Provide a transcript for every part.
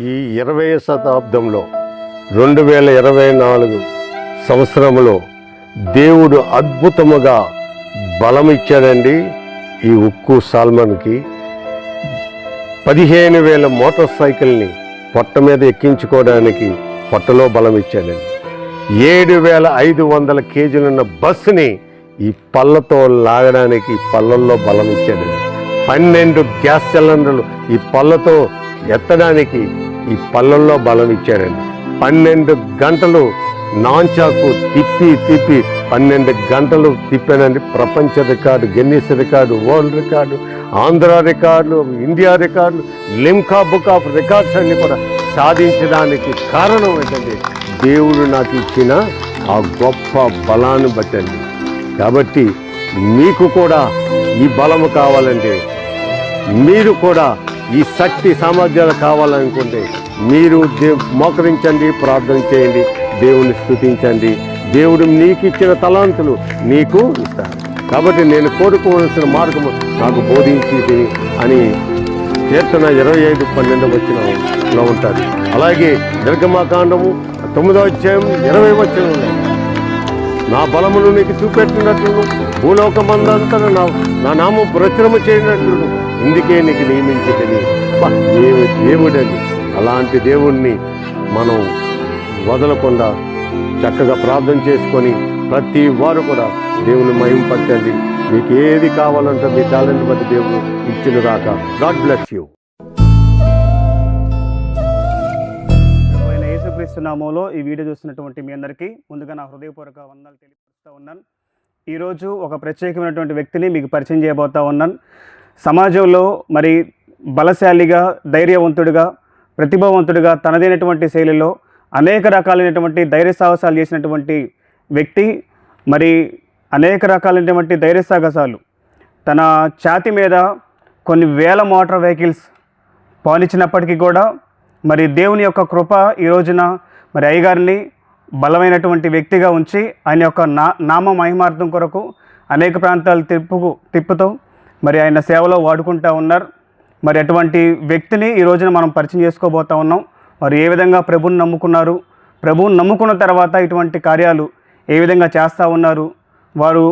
ఈ 20వ శతాబ్దంలో 2024 సంవత్సరంలో దేవుడు అద్భుతముగా బలం ఇచ్చాడండి. ఈ ఉక్కు సాల్మన్కి 15,000 మోటార్ సైకిల్ని పొట్ట మీద ఎక్కించుకోవడానికి పొట్టలో బలం ఇచ్చాడండి. 7,500 కేజీలున్న బస్సుని ఈ పళ్ళతో లాగడానికి పళ్ళల్లో బలం ఇచ్చాడండి. 12 గ్యాస్ సిలిండర్లు ఈ పళ్ళతో ఎత్తడానికి ఈ పళ్ళల్లో బలం ఇచ్చాడండి. 12 గంటలు నాంచాకు తిప్పి 12 గంటలు తిప్పానండి. ప్రపంచ record, Guinness record, world record, Andhra రికార్డులు, ఇండియా రికార్డులు, లిమ్కా బుక్ ఆఫ్ రికార్డ్స్ అన్ని కూడా సాధించడానికి కారణం ఏంటంటే దేవుడు నాకు ఇచ్చిన ఆ గొప్ప బలాన్ని బట్టండి. కాబట్టి మీకు కూడా ఈ బలము కావాలంటే, మీరు కూడా ఈ శక్తి సామర్థ్యాలు కావాలనుకుంటే మీరు మోకరించండి, ప్రార్థన చేయండి, దేవుని స్తుతించండి. దేవుడు నీకు ఇచ్చిన తలాంతులు నీకు ఇస్తాడు. కాబట్టి నేను కోరుకోవాల్సిన మార్గము నాకు బోధించి అని కీర్తన 25:12 వచనంలో ఉంటాడు. అలాగే నిర్గమకాండము 9వ అధ్యాయం 20వ వచనంలో నా బలమును నీకు చూపెట్టినట్లు భూలోకమందంతా నా నామం ప్రచురము చేయనట్లు ఇందుకే నీకు నియమించిందని. దేవుడని అలాంటి దేవుణ్ణి మనం వదలకుండా చక్కగా ప్రార్థన చేసుకొని ప్రతి వారు కూడా దేవుని మహింపరచండి. మీకు ఏది కావాలంటే మీ టాలెంట్ బట్టి దేవుడు ఇచ్చిన గాక. God bless you. యేసుక్రీస్తు నామములో ఈ వీడియో చూస్తున్నటువంటి మీ అందరికీ ముందుగా నా హృదయపూర్వక వందనాలు తెలియపరుస్తూ ఉన్నాను. ఈరోజు ఒక ప్రత్యేకమైనటువంటి వ్యక్తిని మీకు పరిచయం చేయబోతా ఉన్నాను. సమాజంలో మరి బలశాలిగా, ధైర్యవంతుడిగా, ప్రతిభావంతుడిగా తనదైనటువంటి శైలిలో అనేక రకాలైనటువంటి ధైర్య సాహసాలు చేసినటువంటి వ్యక్తి. మరి అనేక రకాలైనటువంటి ధైర్య సాహసాలు తన ఛాతి మీద కొన్ని వేల మోటార్ వెహికల్స్ పాలించినప్పటికీ కూడా మరి దేవుని యొక్క కృప ఈ రోజున మరి అయ్యగారిని బలమైనటువంటి వ్యక్తిగా ఉంచి ఆయన యొక్క నామ మహిమార్థం కొరకు అనేక ప్రాంతాలు తిప్పుతూ మరి ఆయన సేవలో వాడుకుంటూ ఉన్నారు. మరి అటువంటి వ్యక్తిని ఈ రోజున మనం పరిచయం చేసుకోబోతా ఉన్నాం. మరి ఏ విధంగా ప్రభువుని నమ్ముకున్నారు, ప్రభువుని నమ్ముకున్న తర్వాత ఇటువంటి కార్యాలు ఏ విధంగా చేస్తూ ఉన్నారు, వారు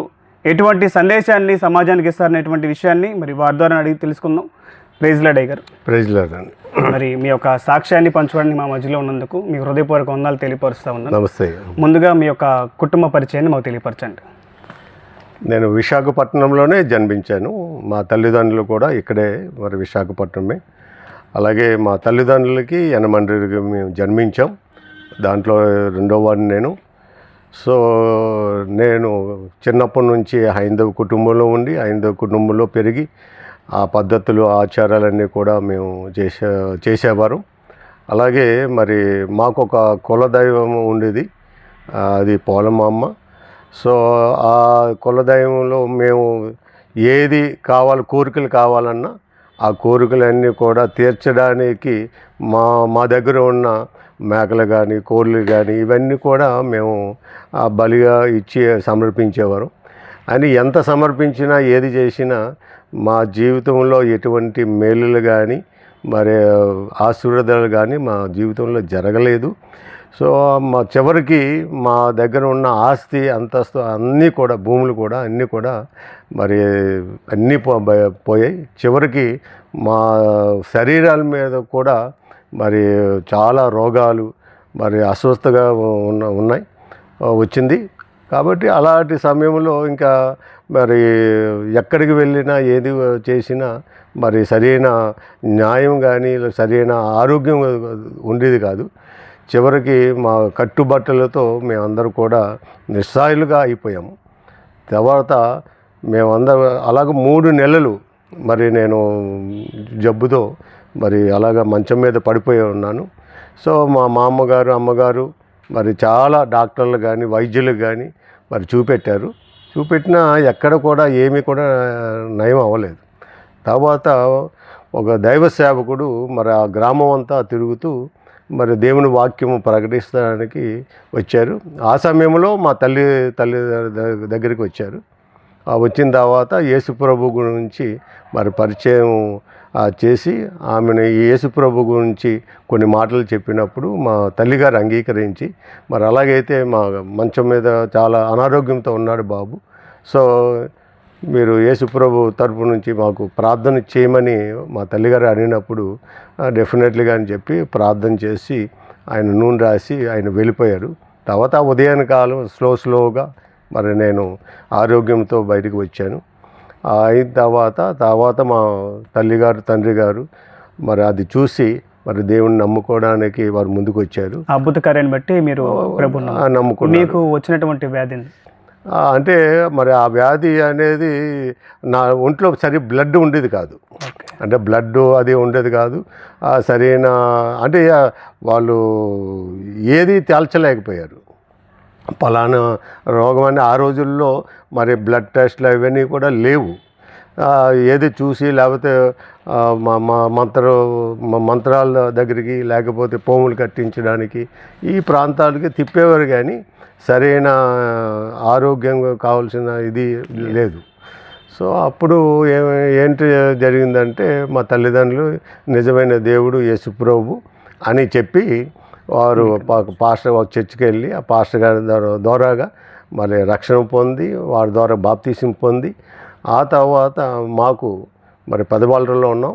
ఎటువంటి సందేశాన్ని సమాజానికి ఇస్తారనేటువంటి విషయాన్ని మరి వారి ద్వారా అడిగి తెలుసుకుందాం. ప్రైజ్ లార్డ్ అయ్యగారు. ప్రైజ్ లార్డ్ అండి. మరి మీ యొక్క సాక్ష్యాన్ని పంచుకోవడానికి మా మధ్యలో ఉన్నందుకు మీకు హృదయపూర్వక వందనాలు తెలియపరుస్తూ ఉన్నాను. నమస్తే. ముందుగా మీ యొక్క కుటుంబ పరిచయాన్ని మాకు తెలియపరచండి. నేను విశాఖపట్నంలోనే జన్మించాను. మా తల్లిదండ్రులు కూడా ఇక్కడే మరి విశాఖపట్నమే. అలాగే మా తల్లిదండ్రులకి యనమండ్రికి మేము జన్మించాం. దాంట్లో రెండో వాడిని నేను. సో నేను చిన్నప్పటి నుంచి హైందవ కుటుంబంలో ఉండి హైందవ కుటుంబంలో పెరిగి ఆ పద్ధతులు, ఆచారాలన్నీ కూడా మేము చేసేవారు. అలాగే మరి మాకు ఒక కులదైవం ఉండేది, అది పోలమ్మ. సో ఆ కులదైవంలో మేము ఏది కోరికలు కావాలన్నా ఆ కోరికలన్నీ కూడా తీర్చడానికి మా దగ్గర ఉన్న మేకలు కానీ, కోళ్ళు కానీ ఇవన్నీ కూడా మేము బలిగా ఇచ్చి సమర్పించేవారు. అని ఎంత సమర్పించినా ఏది చేసినా మా జీవితంలో ఎటువంటి మేలులు కానీ మరి ఆశీర్వాదాలు కానీ మా జీవితంలో జరగలేదు. సో మా చివరికి మా దగ్గర ఉన్న ఆస్తి, అంతస్తు అన్నీ కూడా, భూములు కూడా అన్నీ కూడా మరి అన్నీ పోయాయి. చివరికి మా శరీరాల మీద కూడా మరి చాలా రోగాలు మరి అస్వస్థగా వచ్చింది. కాబట్టి అలాంటి సమయంలో ఇంకా మరి ఎక్కడికి వెళ్ళినా ఏది చేసినా మరి సరైన న్యాయం కానీ సరైన ఆరోగ్యం ఉండేది కాదు. చివరికి మా కట్టుబట్టలతో మేమందరూ కూడా నిస్సాయులుగా అయిపోయాము. తర్వాత మేమందరం అలాగ 3 నెలలు మరి నేను జబ్బుతో మరి అలాగ మంచం మీద పడిపోయి ఉన్నాను. సో మా మామగారు, అమ్మగారు మరి చాలా డాక్టర్లు కానీ వైద్యులు కానీ మరి చూపెట్టినా ఎక్కడ కూడా ఏమీ కూడా నయం అవ్వలేదు. తర్వాత ఒక దైవ సేవకుడు మరి ఆ గ్రామం అంతా తిరుగుతూ మరి దేవుని వాక్యము ప్రకటించడానికి వచ్చారు. ఆ సమయంలో మా తల్లి దగ్గరికి వచ్చారు. వచ్చిన తర్వాత యేసు ప్రభు గురించి మరి పరిచయం చేసి ఆమెను యేసు ప్రభు గురించి కొన్ని మాటలు చెప్పినప్పుడు మా తల్లిగారు అంగీకరించి, మరి అలాగైతే మా మంచం మీద చాలా అనారోగ్యంతో ఉన్నాడు బాబు, సో మీరు యేసు ప్రభు తరపు నుంచి మాకు ప్రార్థన చేయమని మా తల్లిగారు అడిగినప్పుడు డెఫినెట్లీగా అని చెప్పి ప్రార్థన చేసి ఆయన నూనె రాసి ఆయన వెళ్ళిపోయారు. తర్వాత ఉదయాన్కాలం స్లోగా మరి నేను ఆరోగ్యంతో బయటకు వచ్చాను. అయిన తర్వాత మా తల్లిగారు తండ్రి గారు మరి అది చూసి మరి దేవుణ్ణి నమ్ముకోవడానికి వారు ముందుకు వచ్చారు. అద్భుత కార్యాన్ని బట్టి మీరు ప్రభువుని నమ్ముకున్నారు. మీకు వచ్చినటువంటి వ్యాధి అంటే మరి ఆ వ్యాధి అనేది నా ఒంట్లో బ్లడ్ ఉండేది కాదు, అంటే బ్లడ్ అది ఉండేది కాదు. సరైన అంటే వాళ్ళు ఏది తేల్చలేకపోయారు. పలానా రోగం అని ఆ రోజుల్లో మరి బ్లడ్ టెస్ట్లు అవన్నీ కూడా లేవు. ఏది చూసి లేకపోతే మంత్రాల దగ్గరికి లేకపోతే పోములు కట్టించడానికి ఈ ప్రాంతాలకి తిప్పేవారు, కానీ సరైన ఆరోగ్యం కావాల్సిన ఇది లేదు. సో అప్పుడు ఏంటి జరిగిందంటే మా తల్లిదండ్రులు నిజమైన దేవుడు యేసు ప్రభు అని చెప్పి వారు పాస్టర్ చర్చికి వెళ్ళి ఆ పాస్టర్ గారి ద్వారాగా మరి రక్షణ పొంది వారి ద్వారా బాప్తీసం పొంది ఆ తర్వాత మాకు మరి పదవాళ్ళలో ఉన్నాం.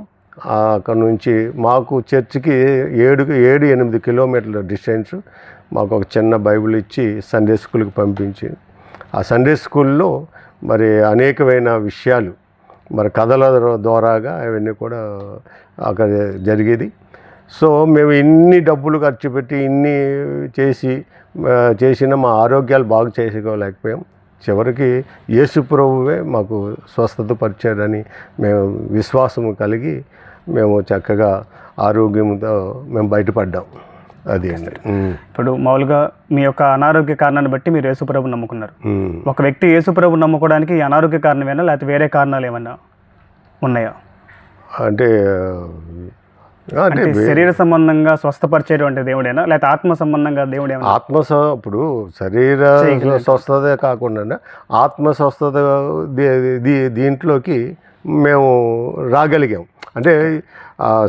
అక్కడ నుంచి మాకు చర్చికి 7-8 కిలోమీటర్ల డిస్టెన్స్. మాకు ఒక చిన్న బైబిల్ ఇచ్చి సండే స్కూల్కి పంపించి ఆ సండే స్కూల్లో మరి అనేకమైన విషయాలు మరి కథల ద్వారాగా అవన్నీ కూడా అక్కడ జరిగేది. సో మేము ఇన్ని డబ్బులు ఖర్చు పెట్టి ఇన్ని చేసిన మా ఆరోగ్యాలు బాగు చేసుకోలేకపోయాం. చివరికి యేసు ప్రభువే మాకు స్వస్థత పరిచాడని మేము విశ్వాసం కలిగి మేము చక్కగా ఆరోగ్యంతో మేము బయటపడ్డాం. అది అండి. ఇప్పుడు మామూలుగా మీ యొక్క అనారోగ్య కారణాన్ని బట్టి మీరు యేసు ప్రభువుని నమ్ముకున్నారు. ఒక వ్యక్తి యేసు ప్రభువుని నమ్ముకోవడానికి ఈ అనారోగ్య కారణమేనా లేకపోతే వేరే కారణాలు ఏమన్నా ఉన్నాయా? అంటే శరీర సంబంధంగా స్వస్థపరిచేటువంటి దేవుడేనా లేకపోతే ఆత్మ సంబంధంగా దేవుడేనా? ఇప్పుడు శరీర స్వస్థతే కాకుండా ఆత్మ స్వస్థత దీంట్లోకి మేము రాగలిగాం. అంటే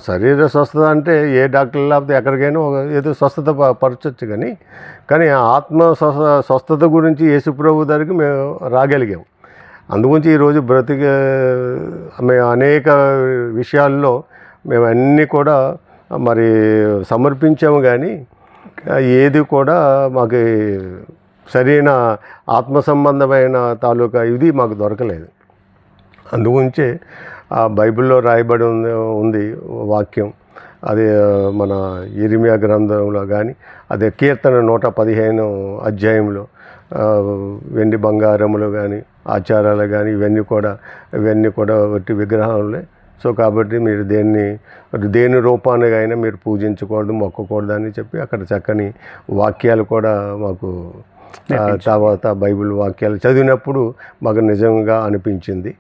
శరీర స్వస్థత అంటే ఏ డాక్టర్ లేకపోతే ఎక్కడికైనా ఏదో స్వస్థత పరచవచ్చు, కానీ ఆత్మ స్వస్థత గురించి యేసు ప్రభు దగ్గరికి మేము రాగలిగాం. అందుగురించి ఈరోజు మేము అనేక విషయాల్లో మేము అన్నీ కూడా మరి సమర్పించాము, కానీ ఏది కూడా మాకు సరైన ఆత్మ సంబంధమైన తాలూకా ఇది మాకు దొరకలేదు. అందుగురించే ఆ బైబిల్లో రాయబడి ఉంది వాక్యం. అది మన ఇర్మియా గ్రంథంలో కానీ అదే కీర్తన 115 అధ్యాయంలో వెండి బంగారములు కానీ ఆచారాలు కానీ ఇవన్నీ కూడా వట్టి విగ్రహాలే. సో కాబట్టి మీరు దేని రూపాన్ని అయినా మీరు పూజించకూడదు, మొక్కకూడదు అని చెప్పి అక్కడ చక్కని వాక్యాలు కూడా మాకు తర్వాత బైబిల్ వాక్యాలు చదివినప్పుడు మాకు నిజంగా అనిపించింది.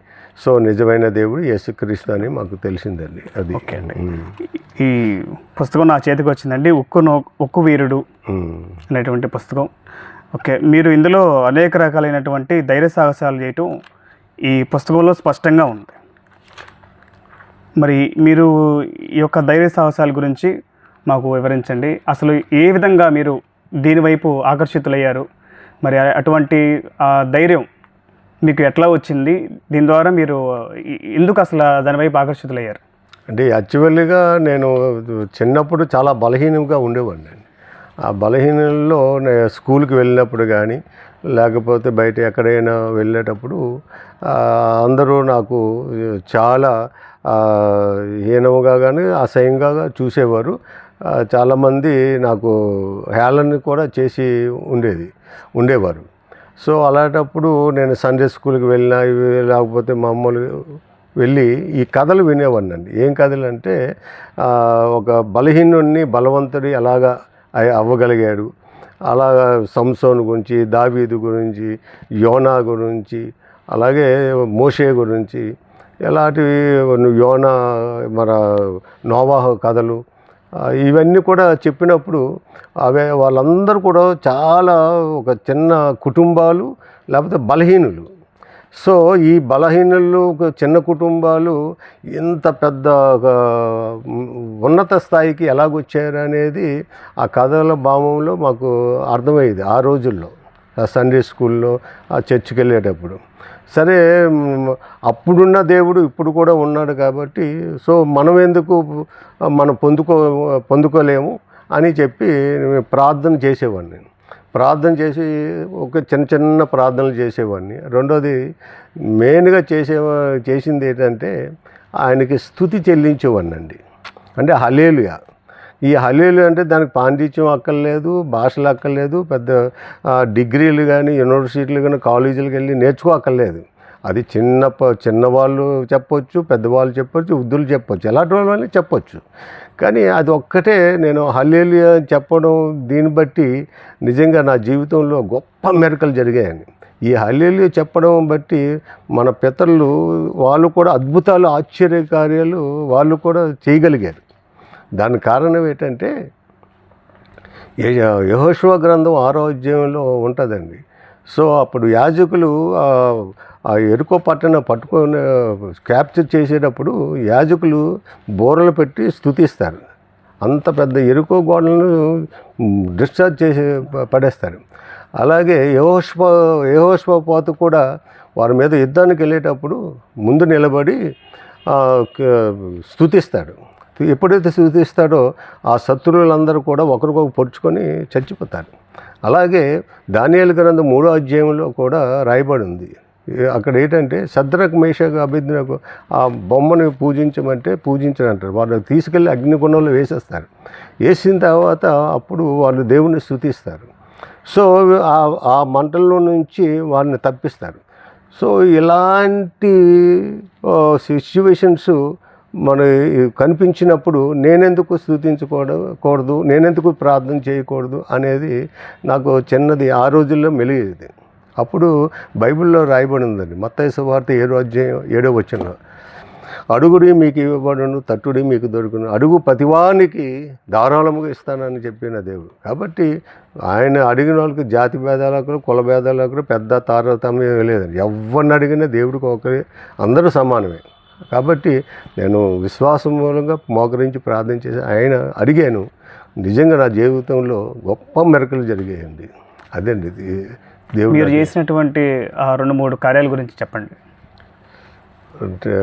సో నిజమైన దేవుడు యేసుక్రీస్తు అని మాకు తెలిసిందండి. అది ఓకే అండి. ఈ పుస్తకం నా చేతికి వచ్చిందండి, ఉక్కు వీరుడు అనేటువంటి పుస్తకం. ఓకే, మీరు ఇందులో అనేక రకాలైనటువంటి ధైర్య సాహసాలు చేయటం ఈ పుస్తకంలో స్పష్టంగా ఉంది. మరి మీరు ఈ యొక్క ధైర్య సాహసాల గురించి మాకు వివరించండి. అసలు ఏ విధంగా మీరు దీనివైపు ఆకర్షితులయ్యారు? మరి అటువంటి ధైర్యం మీకు ఎట్లా వచ్చింది? దీని ద్వారా మీరు ఎందుకు అసలు దానివైపు ఆకర్షితులయ్యారు? అంటే యాక్చువల్గా నేను చిన్నప్పుడు చాలా బలహీనంగా ఉండేవాడిని. ఆ బలహీనంలో నేను స్కూల్కి వెళ్ళినప్పుడు కానీ లేకపోతే బయట ఎక్కడైనా వెళ్ళేటప్పుడు అందరూ నాకు చాలా హీనంగా కానీ అసహ్యంగా చూసేవారు. చాలామంది నాకు హేళన కూడా చేసి ఉండేవారు. సో అలాంటప్పుడు నేను సండే స్కూల్కి వెళ్ళినా లేకపోతే మామూలు వెళ్ళి ఈ కథలు వినేవాడినండి. ఏం కథలు అంటే ఒక బలహీనుడిని బలవంతుడు ఎలాగా అవ్వగలిగాడు, అలాగా సంసోను గురించి, దావీదు గురించి, యోనా గురించి, అలాగే మోషే గురించి, ఎలాంటివి యోనా మన నోవాహు కథలు ఇవన్నీ కూడా చెప్పినప్పుడు వాళ్ళందరూ కూడా చాలా ఒక చిన్న కుటుంబాలు లేకపోతే బలహీనులు. సో ఈ బలహీనులు చిన్న కుటుంబాలు ఇంత పెద్ద ఒక ఉన్నత స్థాయికి ఎలాగొచ్చారు అనేది ఆ కథల భావంలో మాకు అర్థమయ్యేది ఆ రోజుల్లో, ఆ సండే స్కూల్లో, ఆ చర్చికి వెళ్ళేటప్పుడు. సరే, అప్పుడున్న దేవుడు ఇప్పుడు కూడా ఉన్నాడు కాబట్టి సో మనం ఎందుకు మనం పొందుకోలేము అని చెప్పి ప్రార్థన చేసేవాడిని. ప్రార్థన చేసి ఒక చిన్న చిన్న ప్రార్థనలు చేసేవాడిని. రెండోది మెయిన్గా చేసింది ఏంటంటే ఆయనకి స్తుతి చెల్లించేవాడిని అండి. అంటే హల్లెలూయా. ఈ హల్లెలూయా అంటే దానికి పాండిత్యం అక్కర్లేదు, భాషలు అక్కర్లేదు, పెద్ద డిగ్రీలు కానీ యూనివర్సిటీలు కానీ కాలేజీలకు వెళ్ళి నేర్చుకోక్కర్లేదు. అది చిన్నవాళ్ళు చెప్పొచ్చు, పెద్దవాళ్ళు చెప్పొచ్చు, వృద్ధులు చెప్పొచ్చు, ఎలాంటి వాళ్ళని చెప్పొచ్చు. కానీ అది ఒక్కటే నేను హల్లెలూయా చెప్పడం, దీన్ని బట్టి నిజంగా నా జీవితంలో గొప్ప మెరకలు జరిగాయని. ఈ హల్లెలూయా చెప్పడం బట్టి మన పితరులు వాళ్ళు కూడా అద్భుతాలు, ఆశ్చర్యకార్యాలు వాళ్ళు కూడా చేయగలిగారు. దానికి కారణం ఏంటంటే యెహోషువ గ్రంథం 6వ అధ్యాయంలో ఉంటుందండి. సో అప్పుడు యాజకులు ఆ ఎరుకో పట్టుకొని క్యాప్చర్ చేసేటప్పుడు యాజకులు బోరలు పెట్టి స్తుతిస్తారు. అంత పెద్ద ఎరుకో గోడలను డిశ్చార్జ్ చేసి పడేస్తారు. అలాగే యెహోషువపాతు కూడా వారి మీద యుద్ధానికి వెళ్ళేటప్పుడు ముందు నిలబడి స్తుతిస్తాడు. ఎప్పుడైతే స్తుతిస్తాడో ఆ శత్రువులందరూ కూడా ఒకరికొకరు పొడుచుకొని చచ్చిపోతారు. అలాగే దానియేలు గ్రంథం 3వ అధ్యాయంలో కూడా రాయబడి ఉంది. అక్కడ ఏంటంటే షద్రక్ మేషక్ అబేద్నెగో ఆ బొమ్మని పూజించమంటే పూజించనంటారు. వాళ్ళు తీసుకెళ్ళి అగ్నిగుండంలో వేసేస్తారు. వేసిన తర్వాత అప్పుడు వాళ్ళు దేవుణ్ణి స్తుతిస్తారు. సో ఆ మంటల్లో నుంచి వాళ్ళని తప్పిస్తారు. సో ఇలాంటి సిచ్యువేషన్స్ మన కనిపించినప్పుడు నేనెందుకు స్తుతించకూడదు, నేనెందుకు ప్రార్థన చేయకూడదు అనేది నాకు చిన్నది ఆ రోజుల్లో మెలిగేది. అప్పుడు బైబిల్లో రాయబడి ఉందండి, మత్తయి సువార్త 7వ అధ్యాయం 7వ వచనంలో, అడుగుడి మీకు ఇవ్వబడును, తట్టుడి మీకు దొరుకును, అడుగు ప్రతివానికి ధారాళముగా ఇస్తానని చెప్పిన దేవుడు. కాబట్టి ఆయన అడిగిన వాళ్ళకి జాతి భేదాలకు, కుల భేదాలకు పెద్ద తారతమ్యం లేదండి. ఎవరిని అడిగినా దేవుడికి ఒకరి, అందరూ సమానమే. కాబట్టి నేను విశ్వాసం మూలంగా మోకరించి ప్రార్థన చేసి ఆయన అడిగాను. నిజంగా నా జీవితంలో గొప్ప మెరకలు జరిగాయండి. అదండి దేవుడు. మీరు చేసినటువంటి 2-3 కార్యాల గురించి చెప్పండి. అంటే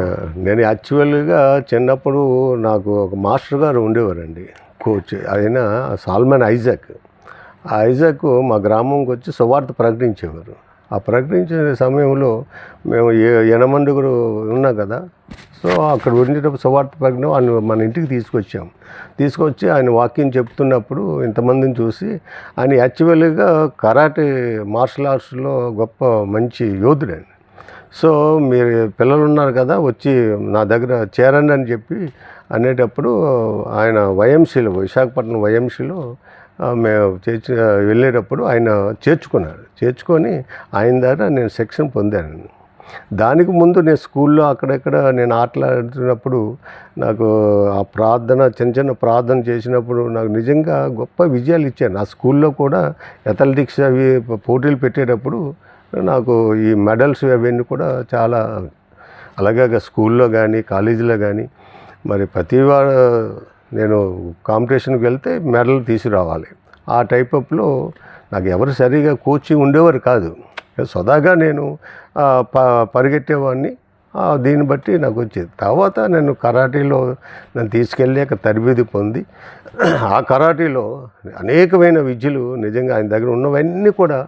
నేను యాక్చువల్గా చిన్నప్పుడు నాకు ఒక మాస్టర్ గారు ఉండేవారండి, కోచ్. ఆయన సాల్మన్ ఐజాక్. ఆ ఐజాక్ మా గ్రామంకి వచ్చి సువార్త ప్రకటించేవారు. ఆ ప్రకటించే సమయంలో మేము 8 ఉన్నాం కదా. సో అక్కడ ఉండేటప్పుడు సువార్త ప్రకటన ఆయన మన ఇంటికి తీసుకొచ్చి ఆయన వాక్యం చెప్తున్నప్పుడు ఇంతమందిని చూసి, ఆయన యాక్చువల్గా కరాటే మార్షల్ ఆర్ట్స్లో గొప్ప మంచి యోధుడండి. సో మీరు పిల్లలు ఉన్నారు కదా, వచ్చి నా దగ్గర చేరండి అని చెప్పి అనేటప్పుడు ఆయన వైఎంసీలో, విశాఖపట్నం వైఎంసీలో మేము వెళ్ళేటప్పుడు ఆయన చేర్చుకొని ఆయన ద్వారా నేను శిక్షణ పొందాను. దానికి ముందు నేను స్కూల్లో అక్కడెక్కడ నేను ఆటలాడుతున్నప్పుడు నాకు ఆ ప్రార్థన, చిన్న ప్రార్థన చేసినప్పుడు నాకు నిజంగా గొప్ప విజయాలు ఇచ్చాను. ఆ స్కూల్లో కూడా అథ్లెటిక్స్ అవి పోటీలు పెట్టేటప్పుడు నాకు ఈ మెడల్స్ అవన్నీ కూడా చాలా, అలాగే స్కూల్లో కానీ కాలేజీలో కానీ మరి నేను కాంపిటీషన్కి వెళ్తే మెడల్ తీసుకురావాలి. ఆ టైప్ ఆఫ్లో నాకు ఎవరు సరిగా కోచింగ్ ఉండేవారు కాదు. సదాగా నేను పరిగెట్టేవాడిని. దీన్ని బట్టి నాకు వచ్చేది. తర్వాత నేను కరాటీలో నన్ను తీసుకెళ్ళి అక్కడ తరబేది పొంది ఆ కరాటీలో అనేకమైన విద్యలు నిజంగా ఆయన దగ్గర ఉన్నవన్నీ కూడా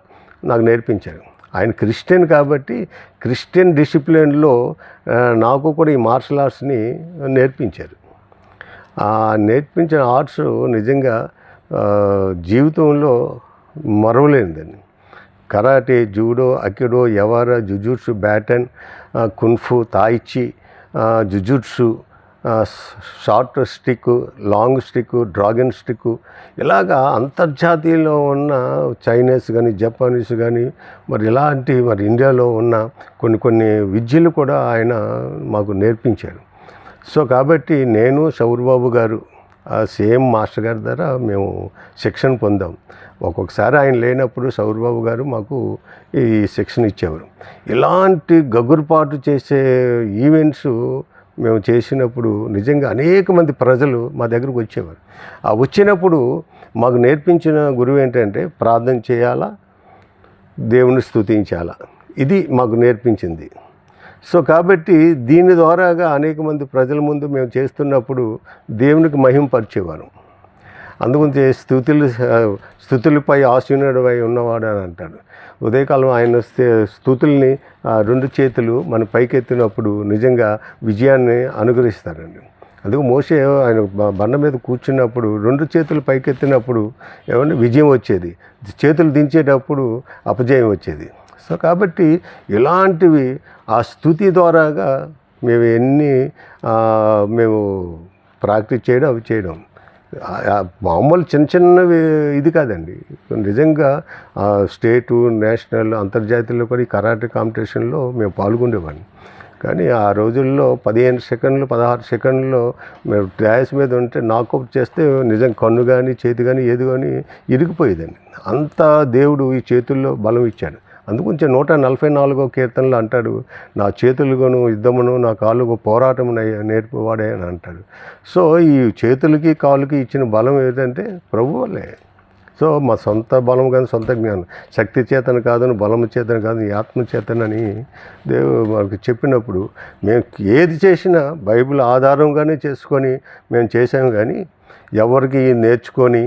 నాకు నేర్పించారు. ఆయన క్రిస్టియన్ కాబట్టి క్రిస్టియన్ డిసిప్లిన్లో నాకు కూడా ఈ మార్షల్ ఆర్ట్స్ని నేర్పించారు. నేర్పించిన ఆర్ట్స్ నిజంగా జీవితంలో మరవలేనిదండి. Karate, judo, aikido, yawara, jujutsu, baton, kung fu, tai chi, jujutsu, short stick, long stick, dragon stick, ఇలాగా అంతర్జాతీయంలో ఉన్న చైనీస్ కానీ జపానీస్ కానీ మరి ఇలాంటి మరి ఇండియాలో ఉన్న కొన్ని విద్యలు కూడా ఆయన మాకు నేర్పించారు. సో కాబట్టి నేను, శౌర్బాబు గారు, ఆ సేమ్ మాస్టర్ గారి ద్వారా మేము శిక్షణ పొందాం. ఒక్కొక్కసారి ఆయన లేనప్పుడు సౌరబాబు గారు మాకు ఈ శిక్షణ ఇచ్చేవారు. ఇలాంటి గగురుపాటు చేసే ఈవెంట్స్ మేము చేసినప్పుడు నిజంగా అనేక మంది ప్రజలు మా దగ్గరకు వచ్చేవారు. ఆ వచ్చినప్పుడు మాకు నేర్పించిన గురువు ఏంటంటే ప్రార్థన చేయాలా, దేవుని స్తుతించాలా, ఇది మాకు నేర్పించింది. సో కాబట్టి దీని ద్వారాగా అనేక మంది ప్రజల ముందు మేము చేస్తున్నప్పుడు దేవునికి మహింపరిచేవారు. అందుగురించి స్తుతులపై ఆసీనుడై ఉన్నవాడు అని అంటాడు. ఉదయకాలం ఆయన స్తుతుల్ని రెండు చేతులు మన పైకెత్తినప్పుడు నిజంగా విజయాన్ని అనుగ్రహిస్తారండి. అందుకు మోషే ఆయన బండ మీద కూర్చున్నప్పుడు రెండు చేతులు పైకెత్తినప్పుడు ఏమన్నా విజయం వచ్చేది, చేతులు దించేటప్పుడు అపజయం వచ్చేది. సో కాబట్టి ఇలాంటివి ఆ స్తుతి ద్వారాగా మేము ప్రాక్టీస్ చేయడం, అవి చేయడం మామూలు చిన్న చిన్నవి ఇది కాదండి. నిజంగా స్టేటు, నేషనల్, అంతర్జాతీయంలో కూడా ఈ కరాటే కాంపిటీషన్లో మేము పాల్గొనేవాడిని. కానీ ఆ రోజుల్లో 15 సెకండ్లు 16 సెకండ్లో మేము డ్యాస్ మీద ఉంటే నాకౌట్ చేస్తే నిజంగా కన్ను కానీ చేతి కానీ ఏది కానీ ఇరిగిపోయేదండి. అంత దేవుడు ఈ చేతుల్లో బలం ఇచ్చాడు. అందుగురించి 144వ కీర్తనలో అంటాడు, నా చేతులుగాను యుద్ధమును నా కాళ్ళకు పోరాటము నేర్పువాడే అని అంటాడు. సో ఈ చేతులకి కాళ్ళకి ఇచ్చిన బలం ఏంటంటే ప్రభు వల్లే. సో మా సొంత బలం కానీ సొంత జ్ఞానం, శక్తి చేతన కాదు, బలము చేతన కాదు, ఈ ఆత్మ చేతనని దేవుడు మనకు చెప్పినప్పుడు మేము ఏది చేసినా బైబిల్ ఆధారంగానే చేసుకొని మేము చేసాము. కానీ ఎవరికి నేర్చుకొని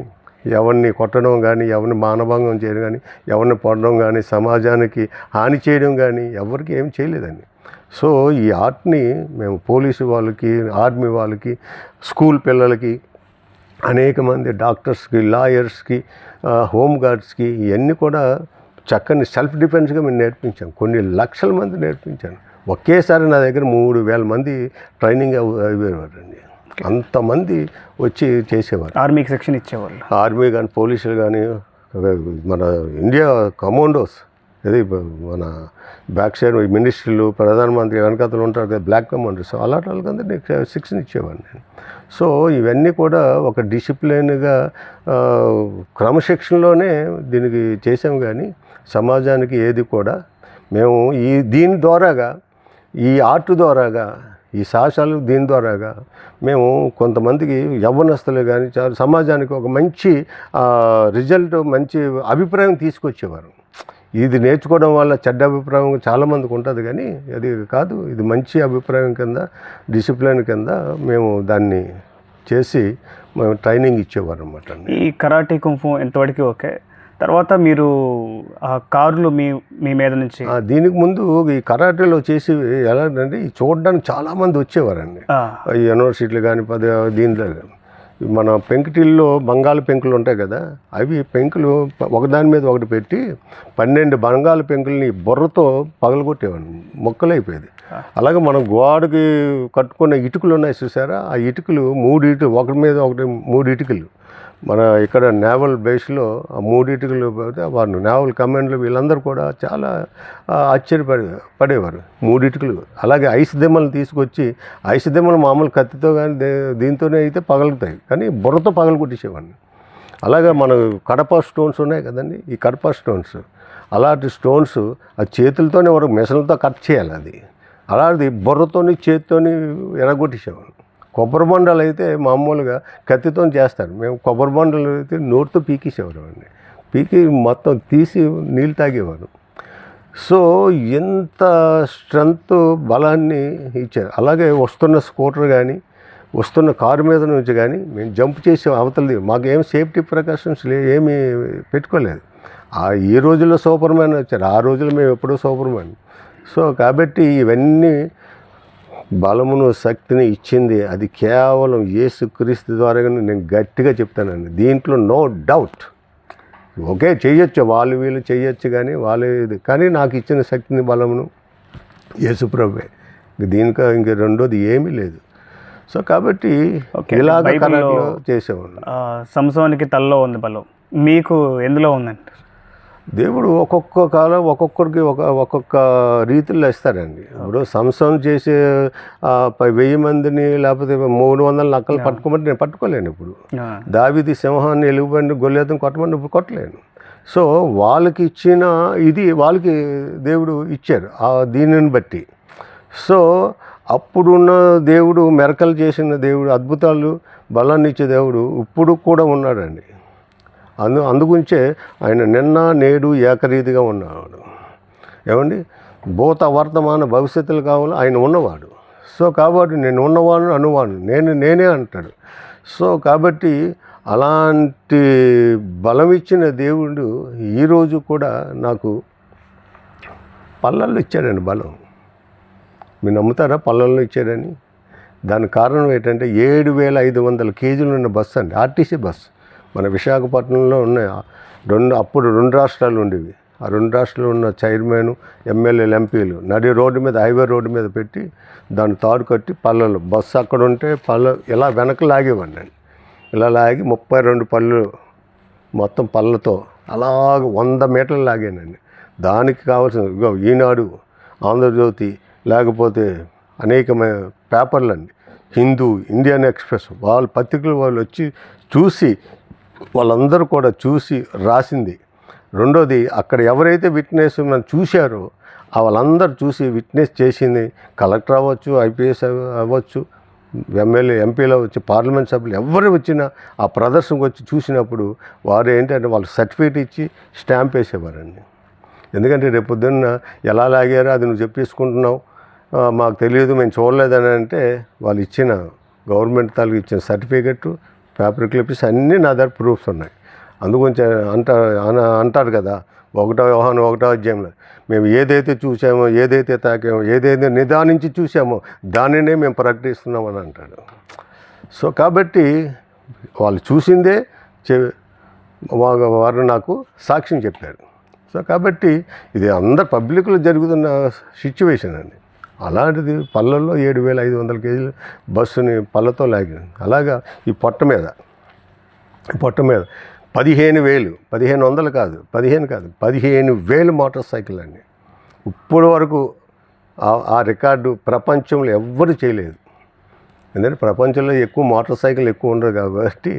ఎవరిని కొట్టడం కానీ, ఎవరిని మానభంగం చేయడం కానీ, ఎవరిని పొడడం కానీ, సమాజానికి హాని చేయడం కానీ ఎవరికి ఏం చేయలేదండి. సో ఈ ఆర్ట్ని మేము పోలీసు వాళ్ళకి, ఆర్మీ వాళ్ళకి, స్కూల్ పిల్లలకి, అనేక మంది డాక్టర్స్కి, లాయర్స్కి, హోమ్ గార్డ్స్కి ఇవన్నీ కూడా చక్కని సెల్ఫ్ డిఫెన్స్గా మేము నేర్పించాం. కొన్ని లక్షల మంది నేర్పించాను. ఒకేసారి నా దగ్గర 3000 మంది ట్రైనింగ్ అయ్యేవారండి. అంతమంది వచ్చి చేసేవారు. ఆర్మీకి శిక్షణ ఇచ్చేవాళ్ళు. ఆర్మీ కానీ, పోలీసులు కానీ, మన ఇండియా కమాండోస్, ఇది మన బ్యాక్ సైడ్ మినిస్టర్లు, ప్రధానమంత్రి వెనకతలు ఉంటారు కదా, బ్లాక్ కమాండోస్, అలాంటి వాళ్ళకందరూ శిక్షణ ఇచ్చేవాడిని నేను. సో ఇవన్నీ కూడా ఒక డిసిప్లిన్గా క్రమశిక్షణలోనే దీనికి చేసాము. కానీ సమాజానికి ఏది కూడా మేము దీని ద్వారాగా, ఈ ఆర్ట్ ద్వారాగా, ఈ సాహసాలు దీని ద్వారాగా మేము కొంతమందికి యవ్వనస్తులు కానీ సమాజానికి ఒక మంచి రిజల్ట్, మంచి అభిప్రాయం తీసుకొచ్చేవారు. ఇది నేర్చుకోవడం వల్ల చెడ్డ అభిప్రాయం చాలామందికి ఉంటుంది, కానీ అది కాదు, ఇది మంచి అభిప్రాయం కింద, డిసిప్లిన్ కింద మేము దాన్ని చేసి మేము ట్రైనింగ్ ఇచ్చేవారు అన్నమాట. ఈ కరాటే కుంఫు ఎంతవరకు ఓకే. తర్వాత మీరు ఆ కారులు మీ మీద నుంచి దీనికి ముందు ఈ కరాటేలో చేసి ఎలా అంటే చూడడానికి చాలామంది వచ్చేవారండి. ఈ యూనివర్సిటీలు కానీ దీంట్లో మన పెంకుటిల్లో బంగాళ పెంకులు ఉంటాయి కదా, అవి పెంకులు ఒకదాని మీద ఒకటి పెట్టి 12 బంగాళ పెంకుల్ని బుర్రతో పగలగొట్టేవాడిని, మొక్కలైపోయేది. అలాగే మనం గోడకి కట్టుకున్న ఇటుకలు ఉన్నాయి చూసారా, ఆ ఇటుకలు 3 ఇటుకలు, ఒకటి మీద ఒకటి 3 ఇటుకలు మన ఇక్కడ నేవల్ బేస్లో ఆ 3 ఇటుకలు వారు నేవల్ కమాండ్లు వీళ్ళందరూ కూడా చాలా పడేవారు. 3 ఇటుకలు. అలాగే ఐస్ దెమ్మలు తీసుకొచ్చి, ఐస్ దెమ్మలు మామూలు కత్తితో కానీ దీంతోనే అయితే పగలుగుతాయి, కానీ బుర్రతో పగలు కొట్టేసేవాడిని. అలాగే మన కడప స్టోన్స్ ఉన్నాయి కదండి, ఈ కడప స్టోన్స్, అలాంటి స్టోన్స్ ఆ చేతులతోనే వరకు మెషన్లతో కట్ చేయాలి. అది అలాంటిది బుర్రతోని చేతితోని ఎరగొట్టేసేవాడిని. కొబ్బరి బొండాలు అయితే మామూలుగా కత్తితో చేస్తారు, మేము కొబ్బరి బొండాలు అయితే నోటితో పీకేసేవారు అండి. పీకి మొత్తం తీసి నీళ్ళు తాగేవారు. సో ఎంత స్ట్రెంత్, బలాన్ని ఇచ్చారు. అలాగే వస్తున్న స్కూటర్ కానీ, వస్తున్న కారు మీద నుంచి కానీ మేము జంప్ చేసే అవతలది, మాకేం సేఫ్టీ ప్రికాషన్స్ ఏమీ పెట్టుకోలేదు. ఈ రోజుల్లో సూపర్ మ్యాన్ వచ్చారు, ఆ రోజుల్లో మేము ఎప్పుడూ సూపర్ మ్యాన్. సో కాబట్టి ఇవన్నీ బలమును శక్తిని ఇచ్చింది అది కేవలం యేసుక్రీస్తు ద్వారాగానే నేను గట్టిగా చెప్తానండి. దీంట్లో నో డౌట్. ఓకే, చేయొచ్చు, వాళ్ళు వీళ్ళు చేయొచ్చు, కానీ వాళ్ళు కానీ నాకు ఇచ్చిన శక్తిని, బలమును యేసుప్రభువే. దీనికా ఇంక రెండోది ఏమీ లేదు. సో కాబట్టి ఇలాగ కరాటేలో చేసేవాళ్ళు. సంసోనికి తలలో ఉంది బలం, మీకు ఎందులో ఉందండి? దేవుడు ఒక్కొక్క కాలం ఒక్కొక్కరికి ఒక్కొక్క రీతిలో ఇస్తాడండి. ఇప్పుడు సంసం చేసే 1000 మందిని లేకపోతే 300 నక్కలు పట్టుకోమంటే నేను పట్టుకోలేను. ఇప్పుడు దావీదు సింహాన్ని ఎలుగుబండి గొల్లియాతుని కొట్టమని ఇప్పుడు కొట్టలేను. సో వాళ్ళకి ఇచ్చిన ఇది వాళ్ళకి దేవుడు ఇచ్చారు దీనిని బట్టి. సో అప్పుడున్న దేవుడు మెరకలు చేసిన దేవుడు, అద్భుతాలు బలాన్ని ఇచ్చే దేవుడు ఇప్పుడు కూడా ఉన్నాడండి. అందుగురించే ఆయన నిన్న నేడు ఏకరీతిగా ఉన్నాడు. ఏమండి, భూత వర్తమాన భవిష్యత్తులు కావాలి ఆయన ఉన్నవాడు. సో కాబట్టి నేను ఉన్నవాడు అనువాడు నేనే అంటాడు. సో కాబట్టి అలాంటి బలం ఇచ్చిన దేవుడు ఈరోజు కూడా నాకు పల్లల్లో ఇచ్చాడండి బలం. మీరు నమ్ముతారా పల్లల్లో ఇచ్చాడని? దానికి కారణం ఏంటంటే 7500 కేజీలు ఉన్న బస్సు అండి, ఆర్టీసీ బస్సు. మన విశాఖపట్నంలో ఉన్నాయి అప్పుడు 2 రాష్ట్రాలు ఉండేవి. ఆ 2 రాష్ట్రాలు ఉన్న చైర్మన్, ఎమ్మెల్యేలు, ఎంపీలు నడి రోడ్డు మీద, హైవే రోడ్డు మీద పెట్టి దాన్ని తాడు కట్టి పల్లెలు బస్సు అక్కడ ఉంటే ఇలా వెనక లాగేవాడిని. ఇలా లాగి 32 పళ్ళు మొత్తం పళ్ళతో అలాగ 100 మీటర్లు లాగానండి. దానికి కావాల్సిన ఈనాడు, ఆంధ్రజ్యోతి, లేకపోతే అనేకమైన పేపర్లండి, హిందూ, ఇండియన్ ఎక్స్ప్రెస్, వాళ్ళ పత్రికలు వాళ్ళు వచ్చి చూసి, వాళ్ళందరూ కూడా చూసి రాసింది. రెండోది అక్కడ ఎవరైతే విట్నెస్ మనం చూశారో వాళ్ళందరూ చూసి విట్నెస్ చేసింది కలెక్టర్ అవ్వచ్చు, ఐపీఎస్ అవ్వచ్చు, ఎమ్మెల్యే, ఎంపీలు అవ్వచ్చు, పార్లమెంట్ సభ్యులు ఎవరు వచ్చినా ఆ ప్రదర్శనకు వచ్చి చూసినప్పుడు వారు ఏంటంటే వాళ్ళు సర్టిఫికేట్ ఇచ్చి స్టాంప్ వేసేవారండి. ఎందుకంటే రేపు పొద్దున్న ఎలా లాగారో అది నువ్వు చెప్పేసుకుంటున్నావు, మాకు తెలియదు, మేము చూడలేదని అంటే వాళ్ళు ఇచ్చిన గవర్నమెంట్ తాలూకు ఇచ్చిన సర్టిఫికెట్, పేపర్ క్లిప్స్ అన్నీ నా దగ్గర ప్రూఫ్స్ ఉన్నాయి. అందుగురించి అంటారు కదా 1 యోహాను 1వ అధ్యాయంలో, మేము ఏదైతే చూసామో, ఏదైతే తాకామో, ఏదైతే నిదానించి చూసామో దానినే మేము ప్రకటిస్తున్నామని అంటాడు. సో కాబట్టి వాళ్ళు చూసిందే వారు నాకు సాక్ష్యం చెప్పారు. సో కాబట్టి ఇది అందరు పబ్లిక్లో జరుగుతున్న సిచ్యువేషన్ అండి. అలాంటిది పళ్ళల్లో 7500 కేజీలు బస్సుని పళ్ళతో లాగాను. అలాగా ఈ పొట్ట మీద 15,000 కాదు 15,000 మోటార్ సైకిల్ అండి. ఇప్పటి వరకు ఆ రికార్డు ప్రపంచంలో ఎవ్వరు చేయలేదు. ఎందుకంటే ప్రపంచంలో ఎక్కువ మోటార్ సైకిల్ ఎక్కువ ఉండదు కాబట్టి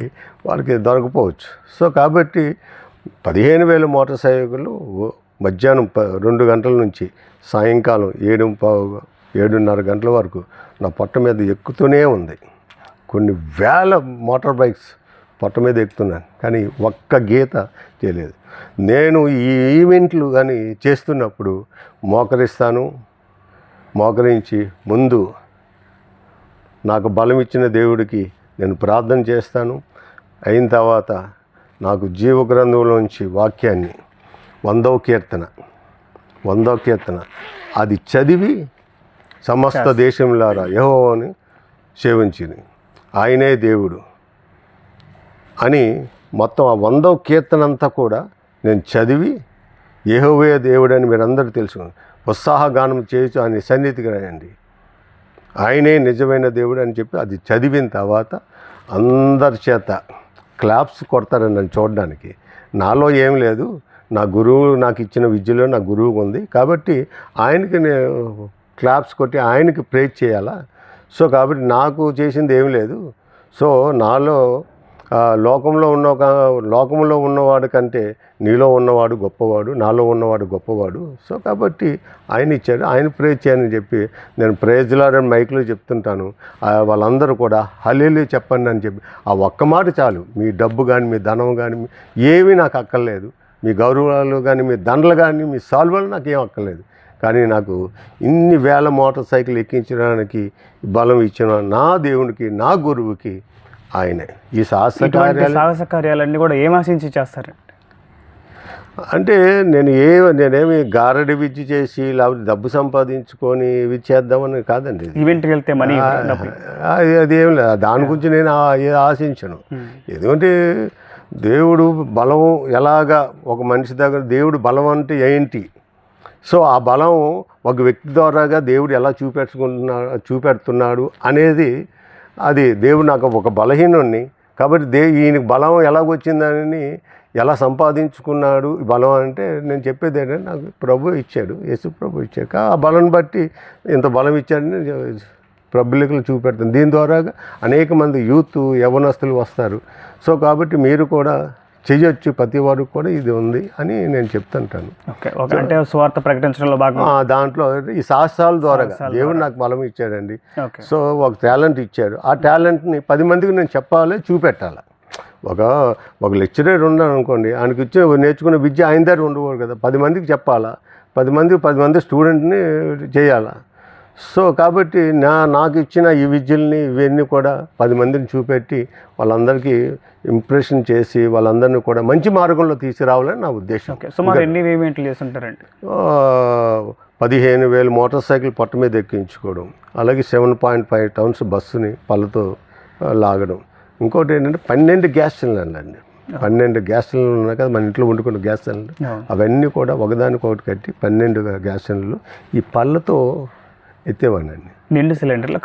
వాళ్ళకి దొరకపోవచ్చు. సో కాబట్టి 15,000 మోటార్ సైకిళ్ళు మధ్యాహ్నం 2 గంటల నుంచి సాయంకాలం 7:30 గంటల వరకు నా పొట్ట మీద ఎక్కుతూనే ఉంది. కొన్ని వేల మోటార్ బైక్స్ పొట్ట మీద ఎక్కుతున్నాను, కానీ ఒక్క గీత చేయలేదు. నేను ఈ ఈవెంట్లు కానీ చేస్తున్నప్పుడు మోకరించి ముందు నాకు బలం ఇచ్చిన దేవుడికి నేను ప్రార్థన చేస్తాను. అయిన తర్వాత నాకు జీవ గ్రంథంలోంచి వాక్యాన్ని 100వ కీర్తన అది చదివి సమస్త దేశంలారా యెహోవాను సేవించింది, ఆయనే దేవుడు అని మొత్తం ఆ 100వ కీర్తన అంతా కూడా నేను చదివి యెహోవే దేవుడని మీరందరూ తెలుసుకుని ఉత్సాహగానం చేయొచ్చు, ఆయన సన్నిధికి రండి, ఆయనే నిజమైన దేవుడు అని చెప్పి అది చదివిన తర్వాత అందరి చేత క్లాప్స్ కొడతారని నన్ను చూడడానికి. నాలో ఏం లేదు, నా గురువు నాకు ఇచ్చిన విద్యలో నా గురువు ఉంది కాబట్టి ఆయనకి నేను క్లాప్స్ కొట్టి ఆయనకి ప్రేజ్ చేయాలా. సో కాబట్టి నాకు చేసింది ఏం లేదు. సో నాలో లోకంలో ఉన్నవాడు కంటే నీలో ఉన్నవాడు గొప్పవాడు, నాలో ఉన్నవాడు గొప్పవాడు. సో కాబట్టి ఆయన ఇచ్చాడు, ఆయన ప్రేజ్ చేయని చెప్పి నేను ప్రేజ్ లార్డ్ అని మైక్లో చెప్తుంటాను. వాళ్ళందరూ కూడా హల్లెలూయా చెప్పండి అని చెప్పి ఆ ఒక్క మాట చాలు. మీ డబ్బు కానీ, మీ ధనం కానీ ఏమీ నాకు అక్కర్లేదు, మీ గౌరవాలు కానీ, మీ దండలు కానీ, మీ సాల్వలు నాకు ఏం అక్కర్లేదు. కానీ నాకు ఇన్ని వేల మోటార్ సైకిల్ ఎక్కించడానికి బలం ఇచ్చిన నా దేవునికి, నా గురువుకి ఆయనే. ఈ సాహస కార్యాలన్నీ కూడా ఏం ఆశించి చేస్తారండి? అంటే నేనేమి గారడి విద్య చేసి లేకపోతే డబ్బు సంపాదించుకొని ఇవి చేద్దామని కాదండి. ఈవెంట్కి వెళ్తే మనీ అదేం లేదు, దాని గురించి నేను ఆశించను. ఎందుకంటే దేవుడు బలం ఎలాగా ఒక మనిషి దగ్గర దేవుడు బలం అంటే ఏంటి, సో ఆ బలం ఒక వ్యక్తి ద్వారాగా దేవుడు ఎలా చూపెడుతున్నాడు అనేది అది దేవుడు నాకు ఒక బలహీనుణ్ణి కాబట్టి ఈయనకి బలం ఎలాగొచ్చిందని ఎలా సంపాదించుకున్నాడు ఈ బలం అంటే నేను చెప్పేది ఏంటంటే నాకు ప్రభు ఇచ్చాడు, యేసు ప్రభు ఇచ్చాడు. ఆ బలం బట్టి ఇంత బలం ఇచ్చాడని పబ్లిక్లో చూపెడతాను. దీని ద్వారా అనేక మంది యూత్ యవనస్తులు వస్తారు. సో కాబట్టి మీరు కూడా చెయ్యొచ్చు, ప్రతి వారికి కూడా ఇది ఉంది అని నేను చెప్తుంటాను. అంటే స్వార్థ ప్రకటించడంలో భాగంగా దాంట్లో ఈ సాహసాల ద్వారా దేవుడు నాకు బలం ఇచ్చాడండి. సో ఒక టాలెంట్ ఇచ్చాడు. ఆ టాలెంట్ని 10 మందికి నేను చెప్పాలి, చూపెట్టాలి. ఒక లెక్చరర్ ఉన్నాను అనుకోండి, ఆయనకి నేర్చుకున్న విద్య ఆయన దగ్గర ఉండకూడదు కదా, 10 మందికి చెప్పాలా, 10 మంది స్టూడెంట్ని చేయాలా. సో కాబట్టి నాకు ఇచ్చిన ఈ విద్యల్ని ఇవన్నీ కూడా 10 మందిని చూపెట్టి వాళ్ళందరికీ ఇంప్రెషన్ చేసి వాళ్ళందరినీ కూడా మంచి మార్గంలో తీసుకురావాలని నా ఉద్దేశం. సుమారు ఎన్ని ఈవెంట్లు చేస్తుంటారండి? 15,000 మోటార్ సైకిల్ పొట్ట మీద ఎక్కించుకోవడం, అలాగే 7.5 టన్స్ బస్సుని పళ్ళతో లాగడం. ఇంకోటి ఏంటంటే 12 గ్యాస్ సిలిండర్లు అండి. 12 గ్యాస్ సిలిండర్లు ఉన్నాయి కదా మన ఇంట్లో వండుకున్న గ్యాస్ సిలిండర్, అవన్నీ కూడా ఒకదానికొకటి కట్టి 12 గ్యాస్ సిలిండర్లు ఈ పళ్ళతో ఎత్తేవాడినండి. నిండు సిలిండర్లు,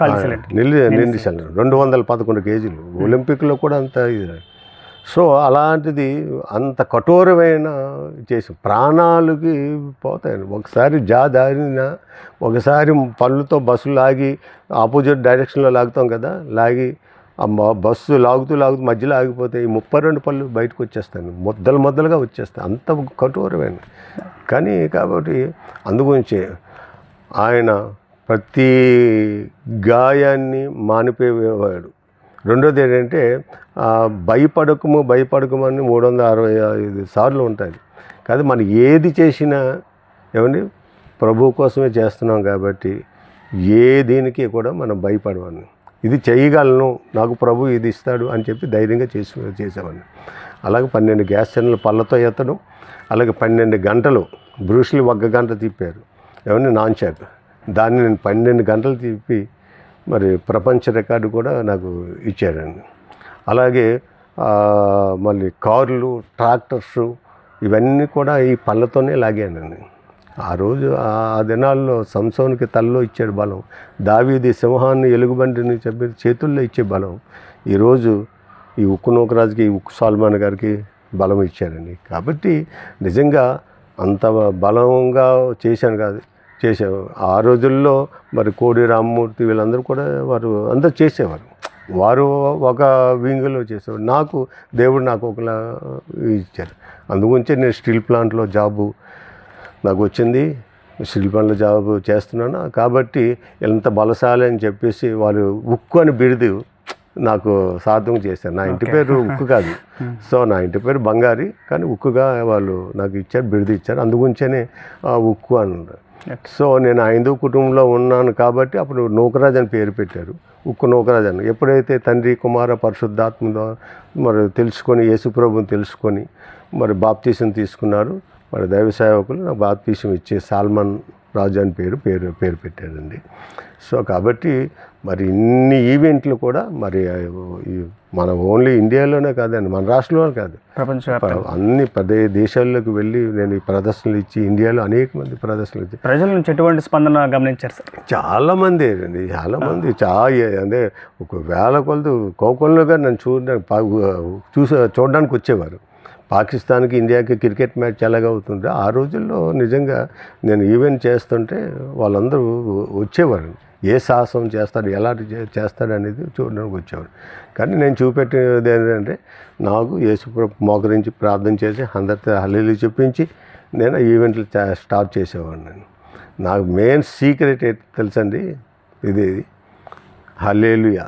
నిండు సిలిండర్ 211 కేజీలు. ఒలింపిక్లో కూడా అంత ఇది. సో అలాంటిది అంత కఠోరమైన చేసి ప్రాణాలకి పోతాయండి. ఒకసారి దారిన ఒకసారి పళ్ళుతో బస్సు లాగి ఆపోజిట్ డైరెక్షన్లో లాగుతాం కదా, లాగి ఆ బస్సు లాగుతూ మధ్యలో ఆగిపోతే ఈ 32 పళ్ళు బయటకు వచ్చేస్తాను, ముద్దలుగా వచ్చేస్తాయి. అంత కఠోరమైన కానీ కాబట్టి అందుగురించి ఆయన ప్రతి గాయాన్ని మానిపోయేవాడు. రెండోది ఏంటంటే భయపడకము అని 365 సార్లు ఉంటుంది. కాదు మనం ఏది చేసినా ఏమండి ప్రభు కోసమే చేస్తున్నాం కాబట్టి ఏ దీనికి కూడా మనం భయపడవాడిని. ఇది చేయగలను, నాకు ప్రభు ఇది ఇస్తాడు అని చెప్పి ధైర్యంగా చేసేవాడిని. అలాగే 12 గ్యాస్ సిలిండర్లు పళ్ళతో ఎత్తడం, అలాగే 12 గంటలు బ్రూస్లీ 1 గంట తిప్పారు ఏమండి నాన్ షాక్, దాన్ని నేను 12 గంటలు తిప్పి మరి ప్రపంచ రికార్డు కూడా నాకు ఇచ్చారండి. అలాగే మళ్ళీ కార్లు, ట్రాక్టర్స్ ఇవన్నీ కూడా ఈ పళ్ళతోనే లాగానండి. ఆ రోజు ఆ దినాల్లో సంసోనికి తలలో ఇచ్చాడు బలం, దావీది సింహాన్ని ఎలుగుబంటిని చెప్పి చేతుల్లో ఇచ్చే బలం ఈరోజు ఈ ఉక్కు నూకరాజుకి, ఈ ఉక్కు సాల్మాన్ గారికి బలం ఇచ్చారండి. కాబట్టి నిజంగా అంత బలంగా చేశాను. ఆ రోజుల్లో మరి కోడి రామ్మూర్తి వీళ్ళందరూ కూడా అందరూ చేసేవారు. వారు ఒక వింగ్లో చేసేవారు. దేవుడు నాకు ఒకలా ఇచ్చారు. అందుగురించే నేను స్టీల్ ప్లాంట్లో జాబు నాకు వచ్చింది. స్టీల్ ప్లాంట్లో జాబు చేస్తున్నాను కాబట్టి ఎంత బలశాలి అని చెప్పేసి వాళ్ళు ఉక్కు అని బిరుదు నాకు సార్థం చేశారు. నా ఇంటి పేరు ఉక్కు కాదు, సో నా ఇంటి పేరు బంగారి, కానీ ఉక్కుగా వాళ్ళు నాకు ఇచ్చారు, బిరుదు ఇచ్చారు. అందుగురించేనే ఉక్కు అన్నారు. సో నేను హైందవ కుటుంబంలో ఉన్నాను కాబట్టి అప్పుడు నూకరాజు అని పేరు పెట్టారు, ఉక్కు నూకరాజు అని. ఎప్పుడైతే తండ్రి కుమార పరిశుద్ధాత్మ మరి తెలుసుకొని యేసుప్రభుని తెలుసుకొని మరి బాప్తీసం తీసుకున్నారు. మరి దైవ సేవకులు నాకు బాప్తీసం ఇచ్చే సాల్మన్ రాజు అని పేరు పెట్టారండి. సో కాబట్టి మరి ఇన్ని ఈవెంట్లు కూడా మరి మన ఓన్లీ ఇండియాలోనే కాదండి, మన రాష్ట్రంలో కాదు, అన్ని దేశాల్లోకి వెళ్ళి నేను ఈ ప్రదర్శనలు ఇచ్చి ఇండియాలో అనేక మంది ప్రదర్శనలు ఇచ్చి ప్రజల నుంచి ఎటువంటి స్పందన గమనించారు సార్? చాలామంది అంటే ఒక వేల కొలది కోకొల్లుగా నన్ను చూడడానికి వచ్చేవారు. పాకిస్తాన్కి ఇండియాకి క్రికెట్ మ్యాచ్ ఎలాగ అవుతుంటే ఆ రోజుల్లో నిజంగా నేను ఈవెంట్ చేస్తుంటే వాళ్ళందరూ వచ్చేవారు. ఏ సాహసం చేస్తాడు, ఎలా చేస్తాడు అనేది చూడడానికి వచ్చేవారు. కానీ నేను చూపెట్టేది ఏంటంటే నాకు యేసుప్రభు మోకరించి ప్రార్థన చేసి అందరితో హల్లెలూయా చెప్పించి నేను ఈవెంట్లు స్టార్ట్ చేసేవాడిని. నాకు మెయిన్ సీక్రెట్ ఏంటి తెలుసండి, ఇది హల్లెలూయా.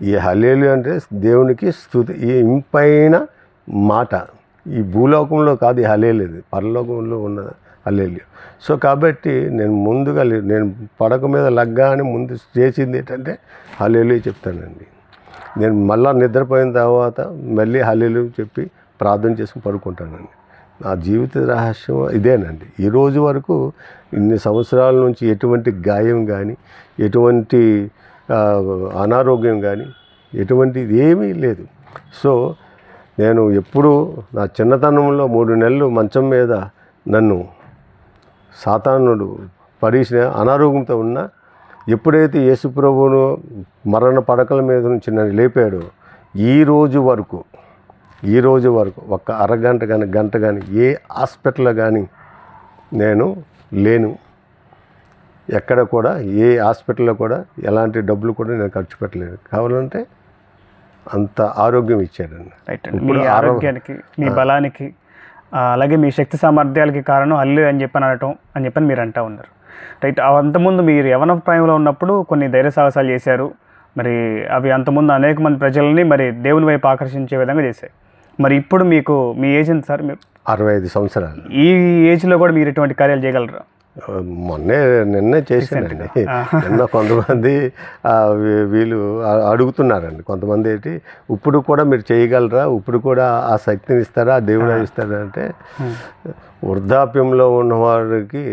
ఈ హల్లెలూయా అంటే దేవునికి స్తుతి, ఈ ఇంపైన మాట. ఈ భూలోకంలో కాదు ఈ హల్లెలూయా, పరలోకంలో ఉన్న హల్లెలూయా. సో కాబట్టి నేను పడక మీద లగ్గానే ముందు చేసింది ఏంటంటే హల్లెలూయా చెప్తానండి. నేను మళ్ళీ నిద్రపోయిన తర్వాత మళ్ళీ హల్లెలూయా చెప్పి ప్రార్థన చేసుకుని పడుకుంటానండి. నా జీవిత రహస్యం ఇదేనండి. ఈ రోజు వరకు ఇన్ని సంవత్సరాల నుంచి ఎటువంటి గాయం కానీ, ఎటువంటి అనారోగ్యం కానీ, ఎటువంటిది ఏమీ లేదు. సో నేను ఎప్పుడూ నా చిన్నతనంలో 3 నెలలు మంచం మీద నన్ను సాతానుడు పడేసిన అనారోగ్యంతో ఉన్నా ఎప్పుడైతే యేసుప్రభువును మరణ పడకల మీద నుంచి నన్ను లేపాడో ఈ రోజు వరకు ఈ రోజు వరకు ఒక్క అరగంట కానీ గంట కానీ ఏ హాస్పిటల్లో కానీ నేను లేను. ఎక్కడ కూడా ఏ హాస్పిటల్లో కూడా ఎలాంటి డబ్బులు కూడా నేను ఖర్చు పెట్టలేదు. కావాలంటే అంత ఆరోగ్యం ఇచ్చాడండి. రైట్ అండి. మీ ఆరోగ్యానికి, మీ బలానికి, అలాగే మీ శక్తి సామర్థ్యాలకి కారణం అల్లు అని చెప్పని మీరు అంటూ ఉన్నారు. రైట్. అంతకుముందు మీరు యవన ప్రాయంలో ఉన్నప్పుడు కొన్ని ధైర్య సాహసాలు చేశారు. మరి అవి అంతకుముందు అనేక మంది ప్రజల్ని మరి దేవుని వైపు ఆకర్షించే విధంగా చేశాయి. మరి ఇప్పుడు మీకు మీ ఏజ్ ఎంత సార్? మీరు 65 సంవత్సరాలు. ఈ ఏజ్లో కూడా మీరు ఇటువంటి కార్యాలు చేయగలరా? నిన్నే చేశానండి. నిన్న కొంతమంది వీళ్ళు అడుగుతున్నారండి. కొంతమంది ఏంటి, ఇప్పుడు కూడా మీరు చేయగలరా, ఇప్పుడు కూడా ఆ శక్తిని ఇస్తారా, ఆ దేవుడు ఇస్తారా అంటే, వృద్ధాప్యంలో ఉన్నవాడికి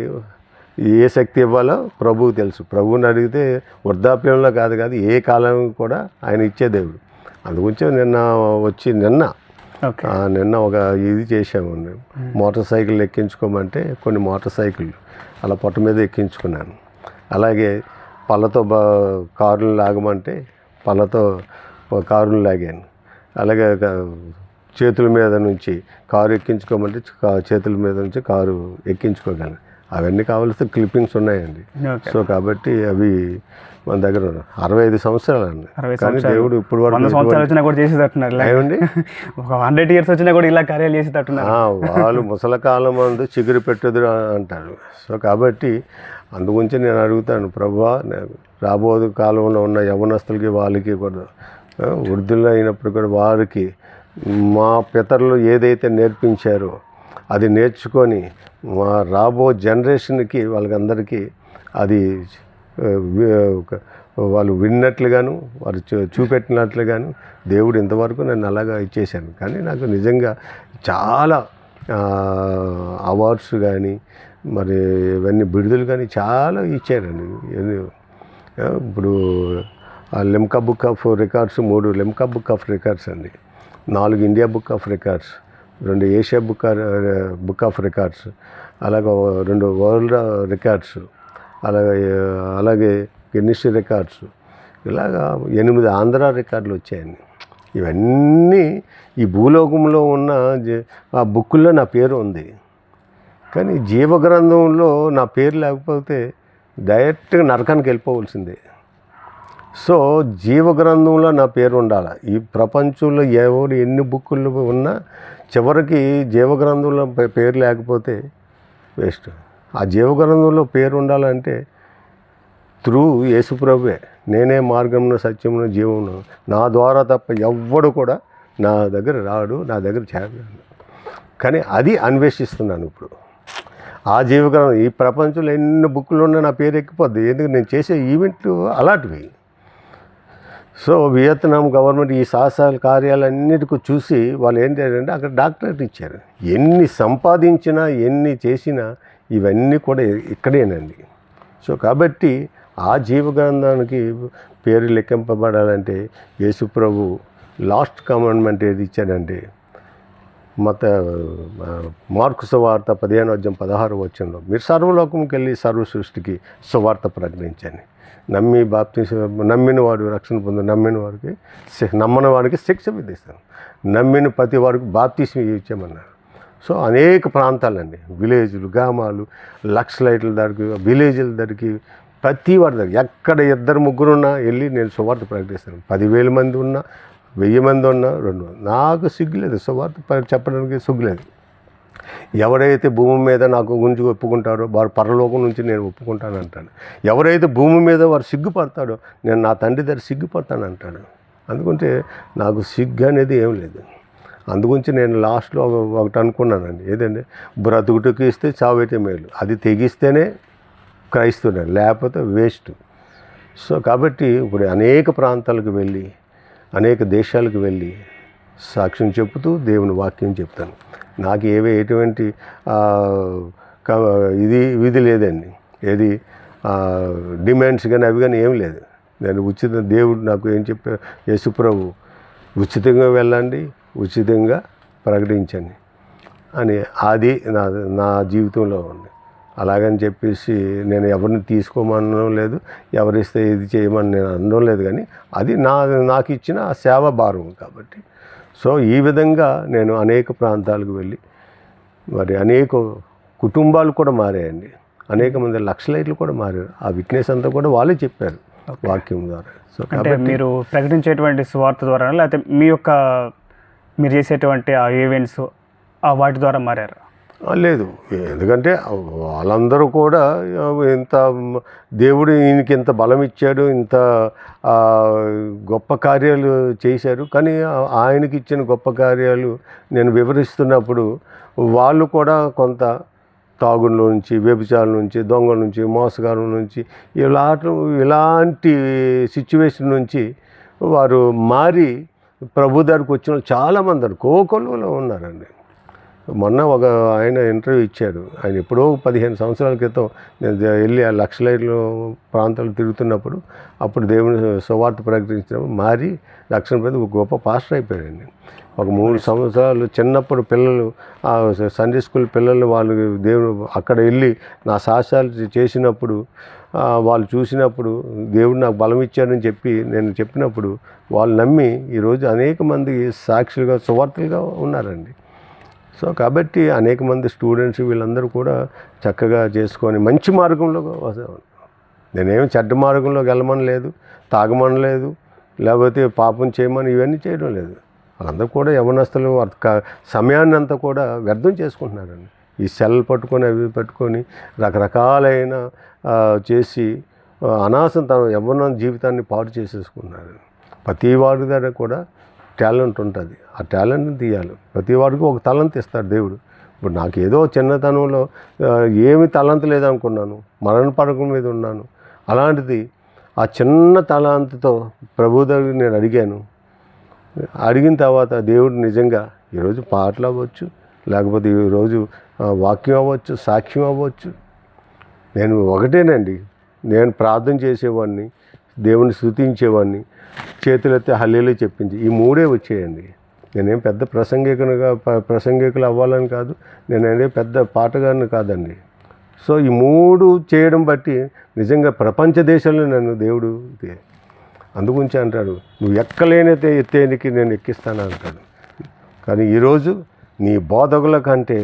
ఏ శక్తి ఇవ్వాలో ప్రభువుకి తెలుసు. ప్రభువుని అడిగితే వృద్ధాప్యంలో కాదు ఏ కాలం కూడా ఆయన ఇచ్చే దేవుడు. అందుగురించి నిన్న ఒక ఇది చేసామండి. మోటార్ సైకిల్ ఎక్కించుకోమంటే కొన్ని మోటార్ సైకిళ్ళు అలా పొట్ట మీద ఎక్కించుకున్నాను. అలాగే పళ్ళతో కారులు లాగమంటే పళ్ళతో కారులు లాగాను. అలాగే చేతుల మీద నుంచి కారు ఎక్కించుకోమంటే చేతుల మీద నుంచి కారు ఎక్కించుకోగలను. అవన్నీ కావాల్సిన క్లిప్పింగ్స్ ఉన్నాయండి. సో కాబట్టి అవి మన దగ్గర 65 సంవత్సరాలండి. కానీ దేవుడు ఇప్పుడు వరకు 100 సంవత్సరాలు వచ్చినా కూడా చేసేటట్టున్నారు. ఏమండి, ఒక 100 years వచ్చినా కూడా ఇలా కార్యాలు చేసేటట్టున్నారు. వాళ్ళు ముసలకాలం మందు చిగురు పెట్టదు అంటారు. సో కాబట్టి అందుగురించి నేను అడుగుతాను, ప్రభువా, రాబోదు కాలంలో ఉన్న యవనస్తులకి వాళ్ళకి కూడా వృద్ధులు అయినప్పుడు కూడా వారికి మా పితరులు ఏదైతే నేర్పించారో అది నేర్చుకొని మా రాబో జనరేషన్కి వాళ్ళకందరికీ అది వాళ్ళు విన్నట్లుగాను వారు చూపెట్టినట్లుగాను దేవుడు ఇంతవరకు నన్ను అలాగా ఇచ్చేశాను. కానీ నాకు నిజంగా చాలా అవార్డ్స్ కానీ మరి ఇవన్నీ బిడుదలు కానీ చాలా ఇచ్చారండి. ఇప్పుడు Limca book of records 3 Limca book of records అండి, 4 India book of records, 2 Asia book of records, అలాగే 2 వరల్డ్ రికార్డ్స్, అలాగే గిన్నిస్ రికార్డ్స్, ఇలాగా 8 ఆంధ్ర రికార్డులు వచ్చాయండి. ఇవన్నీ ఈ భూలోకంలో ఉన్న ఆ బుక్కుల్లో నా పేరు ఉంది. కానీ జీవగ్రంథంలో నా పేరు లేకపోతే డైరెక్ట్గా నరకానికి వెళ్ళిపోవలసిందే. సో జీవగ్రంథంలో నా పేరు ఉండాలి. ఈ ప్రపంచంలో ఎవరు ఎన్ని బుక్కులు ఉన్నా చివరికి జీవగ్రంథంలో పేరు లేకపోతే వేస్ట్. ఆ జీవగ్రంథంలో పేరు ఉండాలంటే త్రూ యేసుప్రభువే, నేనే మార్గమును సత్యమును జీవమును, నా ద్వారా తప్ప ఎవ్వడు కూడా నా దగ్గర రాడు, నా దగ్గర చేరడు. కానీ అది అన్వేషిస్తున్నాను ఇప్పుడు. ఆ జీవగ్రంథం ఈ ప్రపంచంలో ఎన్ని బుక్కులు ఉన్నా నా పేరు ఎక్కిపోద్ది. ఎందుకంటే నేను చేసే ఈవెంట్లు అలాంటివి. సో వియత్నాం గవర్నమెంట్ ఈ సాహసాల కార్యాలన్నిటికీ చూసి వాళ్ళు ఏం చేయాలంటే అక్కడ డాక్టరేట్ ఇచ్చారు. ఎన్ని సంపాదించినా ఎన్ని చేసినా ఇవన్నీ కూడా ఇక్కడేనండి. సో కాబట్టి ఆ జీవగ్రంథానికి పేరు లెక్కింపబడాలంటే యేసుప్రభు లాస్ట్ కమాండ్మెంట్ ఏది ఇచ్చాడంటే మార్కు సువార్త 15:16 మీరు సర్వలోకంకి వెళ్ళి సర్వ సృష్టికి సువార్త ప్రకటించండి. నమ్మిన వాడు రక్షణ పొందు, నమ్మని వారికి శిక్ష విధిస్తాను, నమ్మిన ప్రతి వారికి బాప్తిస్మం ఇచ్చామన్నారు. సో అనేక ప్రాంతాలండి, విలేజ్లు, గ్రామాలు, లైట్ల దగ్గరికి, విలేజ్ల దగ్గరికి, ప్రతి వారి దగ్గర ఎక్కడ 2-3 ఉన్నా వెళ్ళి నేను సువార్త ప్రకటిస్తాను. 10,000 మంది ఉన్నా, 1000 మంది ఉన్నా, 2 నాకు సిగ్గులేదు, సువార్త చెప్పడానికి సిగ్గులేదు. ఎవరైతే భూమి మీద నాకు గురించి ఒప్పుకుంటారో వారు పరలోకం నుంచి నేను ఒప్పుకుంటానంటాడు. ఎవరైతే భూమి మీద వారు సిగ్గుపడతాడో నేను నా తండ్రి దగ్గర సిగ్గుపడతానంటాడు. అందుకంటే నాకు సిగ్గు అనేది ఏం లేదు. అందుగురించి నేను లాస్ట్లో ఒకటి అనుకున్నానండి, ఏదంటే బ్రతుకుటకు ఇస్తే చావైతే మేలు, అది తెగిస్తేనే క్రైస్తవుడు, లేకపోతే వేస్ట్. సో కాబట్టి ఇప్పుడు అనేక ప్రాంతాలకు వెళ్ళి అనేక దేశాలకు వెళ్ళి సాక్ష్యం చెబుతూ దేవుని వాక్యం చెప్తాను. నాకు ఎటువంటి విధి లేదండి, ఏది డిమాండ్స్ కానీ అవి కానీ ఏం లేదు. నేను దేవుడు నాకు ఏం చెప్పారు, యేసుప్రభు ఉచితంగా వెళ్ళండి, ఉచితంగా ప్రకటించండి అని అది నా జీవితంలో ఉంది. అలాగని చెప్పేసి నేను ఎవరిని తీసుకోమనడం లేదు, ఎవరిస్తే ఇది చేయమని నేను అనడం లేదు. కానీ అది నాకు ఇచ్చిన సేవ భారం కాబట్టి. సో ఈ విధంగా నేను అనేక ప్రాంతాలకు వెళ్ళి మరి అనేక కుటుంబాలు కూడా మారాయండి. అనేక మంది లక్షలైట్లు కూడా మారారు. ఆ విట్నెస్ అంతా కూడా వాళ్ళే చెప్పారు వాక్యం ద్వారా. సో అంటే మీరు ప్రకటించేటువంటి సువార్త ద్వారా, లేకపోతే మీరు చేసేటువంటి ఆ ఈవెంట్స్ వాటి ద్వారా మారారు? లేదు, ఎందుకంటే వాళ్ళందరూ కూడా ఇంత దేవుడు ఈయనకి ఇంత బలం ఇచ్చాడు, ఇంత గొప్ప కార్యాలు చేశారు. కానీ ఆయనకి ఇచ్చిన గొప్ప కార్యాలు నేను వివరిస్తున్నప్పుడు వాళ్ళు కూడా కొంత తాగుడులో నుంచి, వ్యభిచారం నుంచి, దొంగల నుంచి, మోసగారం నుంచి, ఇలాంటి సిచ్యువేషన్ నుంచి వారు మారి ప్రభు దగ్గరికి వచ్చిన వాళ్ళు చాలామంది కోకొల్లులో ఉన్నారండి. మొన్న ఒక ఆయన ఇంటర్వ్యూ ఇచ్చారు. ఆయన ఎప్పుడో 15 సంవత్సరాల క్రితం నేను వెళ్ళి ఆ లక్షలైట్లు ప్రాంతాలు తిరుగుతున్నప్పుడు అప్పుడు దేవుని సువార్త ప్రకటించినప్పుడు మారి రక్షణ పొంది ఒక గొప్ప పాస్టర్ అయిపోయాడండి. ఒక 3 సంవత్సరాలు చిన్నప్పుడు పిల్లలు సండే స్కూల్ పిల్లలు వాళ్ళు దేవుడు అక్కడ వెళ్ళి నా సాక్ష్యాలు చేసినప్పుడు వాళ్ళు చూసినప్పుడు దేవుడు నాకు బలం ఇచ్చాడని చెప్పి నేను చెప్పినప్పుడు వాళ్ళు నమ్మి ఈరోజు అనేక మంది సాక్షులుగా సువార్తలుగా ఉన్నారండి. సో కాబట్టి అనేక మంది స్టూడెంట్స్ వీళ్ళందరూ కూడా చక్కగా చేసుకొని మంచి మార్గంలో వస్తారు. నేనేమి చెడ్డ మార్గంలోకి వెళ్ళమని లేదు, తాగమని లేదు, లేకపోతే పాపం చేయమని ఇవన్నీ చేయడం లేదు. వాళ్ళందరూ కూడా యవనస్తులు సమయాన్ని అంతా కూడా వ్యర్థం చేసుకుంటున్నారండి. ఈ సెల్ పట్టుకొని అవి పట్టుకొని రకరకాలైన చేసి అనాసం తన యవ్వన జీవితాన్ని పాడు చేసేసుకున్నారు. ప్రతి వారి దగ్గర కూడా టాలెంట్ ఉంటుంది. ఆ టాలెంట్ని తీయాలి. ప్రతి వాడికి ఒక తలంత ఇస్తాడు దేవుడు. ఇప్పుడు నాకు ఏదో చిన్నతనంలో ఏమి తలంత లేదనుకున్నాను, మరణ పడకం మీద ఉన్నాను. అలాంటిది ఆ చిన్న తలాంతతో ప్రభు దగ్గర నేను అడిగిన తర్వాత దేవుడు నిజంగా ఈరోజు పాటలు అవ్వచ్చు, లేకపోతే ఈరోజు వాక్యం అవ్వచ్చు, సాక్ష్యం అవ్వచ్చు. నేను ఒకటేనండి, నేను ప్రార్థన చేసేవాడిని, దేవుని స్తుతించేవాడిని, చేతులెత్తి హల్లెలూయా చెప్పించి ఈ 3 వచ్చేయండి. నేనేం పెద్ద ప్రసంగికులు అవ్వాలని కాదు, నేనేం పెద్ద పాటగాన్ని కాదండి. సో ఈ 3 చేయడం బట్టి నిజంగా ప్రపంచ దేశాల్లో నన్ను దేవుడు అందుగురించి అంటాడు, నువ్వు ఎక్కలేనైతే ఎత్తేనికి నేను ఎక్కిస్తాను అంటాడు. కానీ ఈరోజు నీ బోధకుల కంటే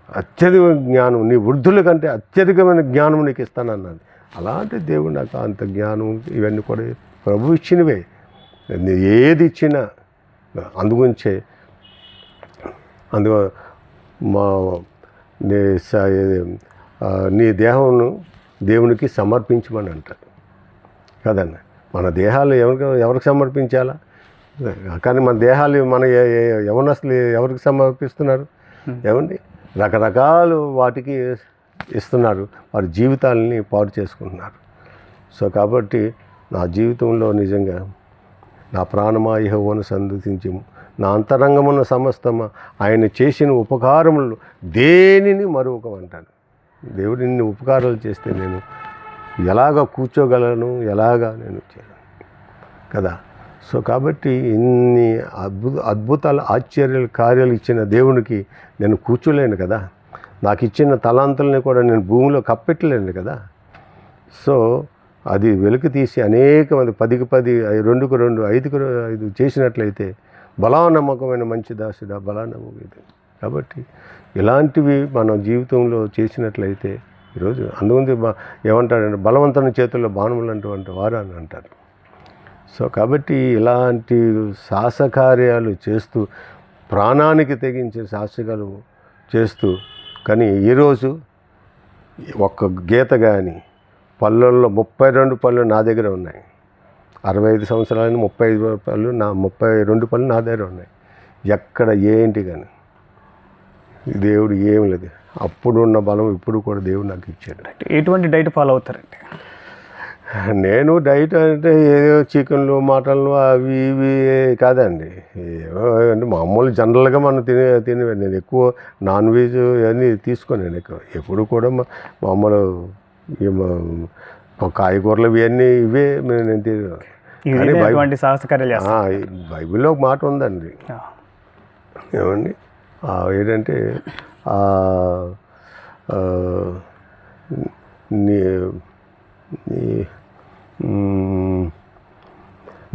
అత్యధిక జ్ఞానం, నీ వృద్ధుల కంటే అత్యధికమైన జ్ఞానం నీకు ఇస్తానన్నాడు. అలాంటి దేవుడు నాకు అంత జ్ఞానం ఇవన్నీ కూడా ప్రభు ఇచ్చినవే. ఏది ఇచ్చినా అందుగురించే నీ దేహంను దేవునికి సమర్పించమని అంటారు కదన్న. మన దేహాలు ఎవరికి సమర్పించాలా? కానీ మన దేహాలు మన యవనస్తులు ఎవరికి సమర్పిస్తున్నారు? ఏమండి, రకరకాలు వాటికి ఇస్తున్నారు, వారి జీవితాలని పాడు చేసుకుంటున్నారు. సో కాబట్టి నా జీవితంలో నిజంగా నా ప్రాణమా యెహోవాను సంతుతించుము, నా అంతరంగమున్న సమస్తమా ఆయన చేసిన ఉపకారములు దేనిని మరొకమంటాను. దేవుడు ఇన్ని ఉపకారాలు చేస్తే నేను ఎలాగ కూర్చోగలను, ఎలాగా నేను చేయను కదా. సో కాబట్టి ఇన్ని అద్భుతాలు ఆశ్చర్యాలు కార్యాలు ఇచ్చిన దేవునికి నేను కూర్చోలేను కదా. నాకు ఇచ్చిన తలాంతుల్ని కూడా నేను భూమిలో కప్పెట్టలేను కదా. సో అది వెలికి తీసి అనేక మంది 10కి 10, 2కి 2, 5కి 5 చేసినట్లయితే బలానమ్మకమైన మంచి దాసుడా బలానమ్మకం. కాబట్టి ఇలాంటివి మన జీవితంలో చేసినట్లయితే ఈరోజు అందుముందు ఏమంటాడంటే బలవంతుని చేతుల్లో బాణములు అంటూ వారు అని అంటారు. సో కాబట్టి ఇలాంటి సాహసకార్యాలు చేస్తూ ప్రాణానికి తెగించే సాహసాలు చేస్తూ, కానీ ఈరోజు ఒక్క గీత కానీ పళ్ళల్లో 32 పళ్ళు నా దగ్గర ఉన్నాయి. 65 సంవత్సరాలని 35 పళ్ళు 32 పళ్ళు నా దగ్గర ఉన్నాయి. ఎక్కడ ఏంటి కానీ దేవుడు ఏం లేదు. అప్పుడున్న బలం ఇప్పుడు కూడా దేవుడు నాకు ఇచ్చాడు. ఎటువంటి డైట్ ఫాలో అవుతారండి? నేను డైట్ అంటే ఏదో చికెన్లు, మటన్లు అవి ఇవి కాదండి. ఏమో అంటే మామూలు జనరల్గా మనం తినేవి. నేను ఎక్కువ నాన్ వెజ్ అన్నీ తీసుకోను. నేను ఎప్పుడు కూడా మామూలు కాయగూరలు ఇవన్నీ ఇవే నేను బైబిల్లో ఒక మాట ఉందండి, ఏమండి ఏంటంటే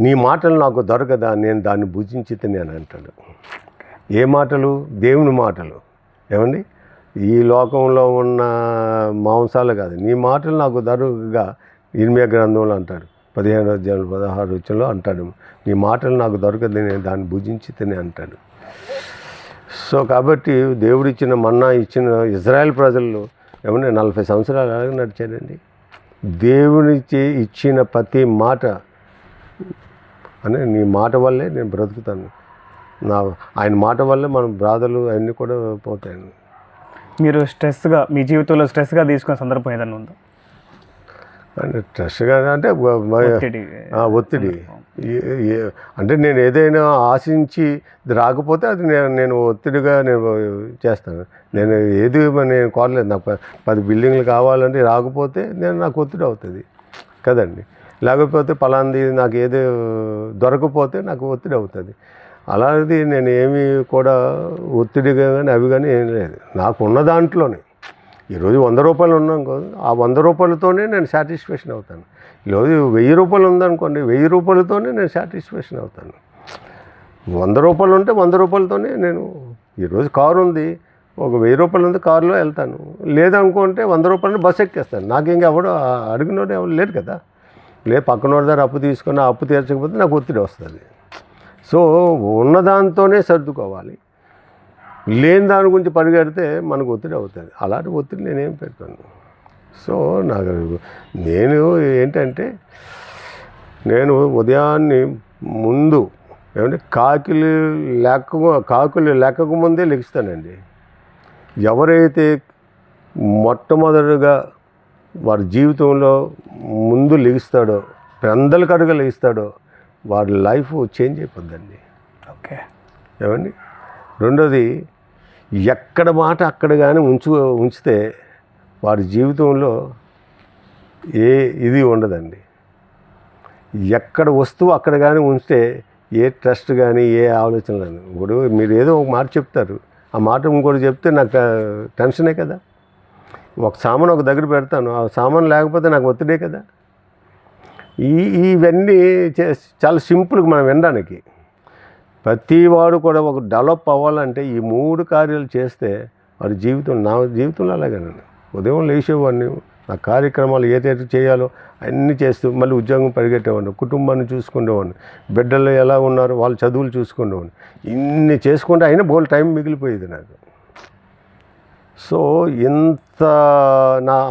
నీ మాటలు నాకు దొరకదా, నేను దాన్ని భుజించి తిని అంటాడు. ఏ మాటలు? దేవుని మాటలు. ఏమండి, ఈ లోకంలో ఉన్న మాంసాలు కాదు, నీ మాటలు నాకు దొరకగా ఇర్మియా గ్రంథంలో అంటాడు, 15వ అధ్యాయం 16వ వచనంలో అంటాడు, నీ మాటలు నాకు దొరకదు, నేను దాన్ని భుజించి తిని అంటాడు. సో కాబట్టి దేవుడిచ్చిన మన్నా ఇచ్చిన ఇజ్రాయెల్ ప్రజలు ఏమంటే 40 సంవత్సరాలు అలాగే నడిచాడండి. దేవునికి ఇచ్చిన ప్రతి మాట అని, నీ మాట వల్లే నేను బ్రతుకుతాను, ఆయన మాట వల్లే మన బాధలు అన్నీ కూడా పోతాయండి. మీరు స్ట్రెస్గా, మీ జీవితంలో స్ట్రెస్గా తీసుకునే సందర్భం ఏదైనా ఉందా? అంటే స్ట్రెస్గా అంటే ఒత్తిడి అంటే నేను ఏదైనా ఆశించి రాకపోతే అది నేను ఒత్తిడిగా నేను చేస్తాను. నేను ఏది నేను కోరలేదు, నాకు 10 బిల్డింగ్లు కావాలంటే రాకపోతే నాకు ఒత్తిడి అవుతుంది కదండి. లేకపోతే పలాంది నాకు ఏదో దొరకపోతే నాకు ఒత్తిడి అవుతుంది. అలాంటిది నేను ఏమీ కూడా ఒత్తిడిగా కానీ అవి కానీ ఏం లేదు. నాకు ఉన్న దాంట్లోనే ఈరోజు 100 రూపాయలు ఉన్నాం కదా, ఆ 100 రూపాయలతోనే నేను సాటిస్ఫాక్షన్ అవుతాను. ఈరోజు 1000 రూపాయలు ఉందనుకోండి, 1000 రూపాయలతోనే నేను సాటిస్ఫాక్షన్ అవుతాను. 100 రూపాయలు ఉంటే 100 రూపాయలతోనే నేను, ఈరోజు కారు ఉంది, ఒక 1000 రూపాయలు ఉంది, కారులో వెళ్తాను. లేదనుకుంటే 100 రూపాయలు బస్సు ఎక్కేస్తాను. నాకు ఇంకా ఎవడో అడిగినోడు ఎవరు లేరు కదా. లేదు పక్కనోడి దగ్గర అప్పు తీసుకుని ఆ అప్పు తీర్చకపోతే నాకు ఒత్తిడి వస్తుంది. సో ఉన్నదాంతోనే సర్దుకోవాలి, లేని దాని గురించి పరిగెడితే మనకు ఒత్తిడి అవుతుంది. అలాంటి ఒత్తిడి నేనేం పెడతాను. సో నేను ఏంటంటే, నేను ఉదయాన్నే ముందు ఏమంటే కాకులు లెక్కకు ముందే లెగుస్తానండి. ఎవరైతే మొట్టమొదటిగా వారి జీవితంలో ముందు లెగుస్తాడో, పెందలకడుగా లెగుస్తాడో, వారి లైఫ్ చేంజ్ అయిపోద్దండి. ఓకే ఏమండి, రెండోది ఎక్కడ మాట అక్కడ కానీ ఉంచితే వారి జీవితంలో ఏ ఇది ఉండదండి. ఎక్కడ వస్తువు అక్కడ కానీ ఉంచితే ఏ ట్రస్ట్ కానీ ఏ ఆలోచన లేదు. ఇప్పుడు మీరు ఏదో ఒక మాట చెప్తారు, ఆ మాట ఇంకోటి చెప్తే నాకు టెన్షనే కదా. ఒక సామాను ఒక దగ్గర పెడతాను, ఆ సామాను లేకపోతే నాకు ఒత్తిడే కదా. ఇవన్నీ చాలా సింపుల్గా మనం వినడానికి. ప్రతివాడు కూడా ఒక డెవలప్ అవ్వాలంటే ఈ 3 కార్యాలు చేస్తే వారి జీవితం, నా జీవితంలో అలాగేనండి. ఉదయం లేచేవాడిని, నా కార్యక్రమాలు ఏదైతే చేయాలో అన్నీ చేస్తూ మళ్ళీ ఉద్యోగం పరిగెట్టేవాడిని, కుటుంబాన్ని చూసుకునేవాడిని, బిడ్డలు ఎలా ఉన్నారు వాళ్ళ చదువులు చూసుకునేవాడిని. ఇన్ని చేసుకుంటే అయినా బోల్ టైం మిగిలిపోయేది నాకు. సో ఇంత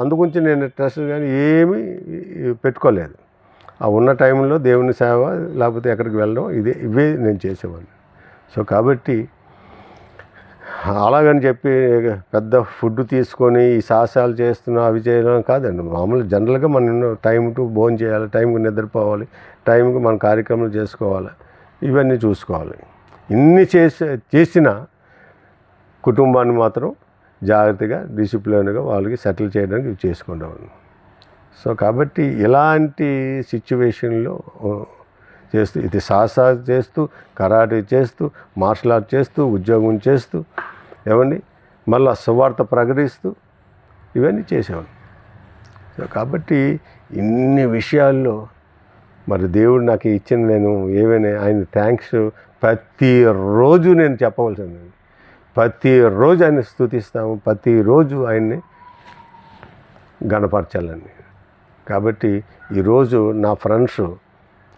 అందుగురించి నేను స్ట్రెస్ కానీ ఏమీ పెట్టుకోలేదు. ఆ ఉన్న టైంలో దేవుని సేవ, లేకపోతే ఎక్కడికి వెళ్ళడం, ఇవే నేను చేసేవాడిని. సో కాబట్టి అలాగని చెప్పి పెద్ద ఫుడ్ తీసుకొని ఈ సాహసాలు చేస్తున్నా అవి చేయడం కాదండి. మామూలు జనరల్గా మనం టైం టు భోజనం చేయాలి, టైంకి నిద్రపోవాలి, టైంకి మన కార్యక్రమాలు చేసుకోవాలి, ఇవన్నీ చూసుకోవాలి. ఇన్ని చేసిన కుటుంబాన్ని మాత్రం జాగ్రత్తగా డిసిప్లిన్గా వాళ్ళకి సెటిల్ చేయడానికి ఇవి చేసుకుంటాను. సో కాబట్టి ఇలాంటి సిచ్యువేషన్లో చేస్తూ, ఇది సాహస చేస్తూ, కరాటే చేస్తూ, మార్షల్ ఆర్ట్ చేస్తూ, ఉద్యోగం చేస్తూ, ఏమండి మళ్ళీ సువార్త ప్రకటిస్తూ ఇవన్నీ చేసేవాడు. సో కాబట్టి ఇన్ని విషయాల్లో మరి దేవుడు నాకు ఇచ్చిన, నేను ఏమైనా ఆయన థ్యాంక్స్ ప్రతిరోజు నేను చెప్పవలసింది. ప్రతిరోజు ఆయన స్తుతిస్తాము, ప్రతిరోజు ఆయన్ని గణపరచాలండి. కాబట్టి ఈరోజు నా ఫ్రెండ్స్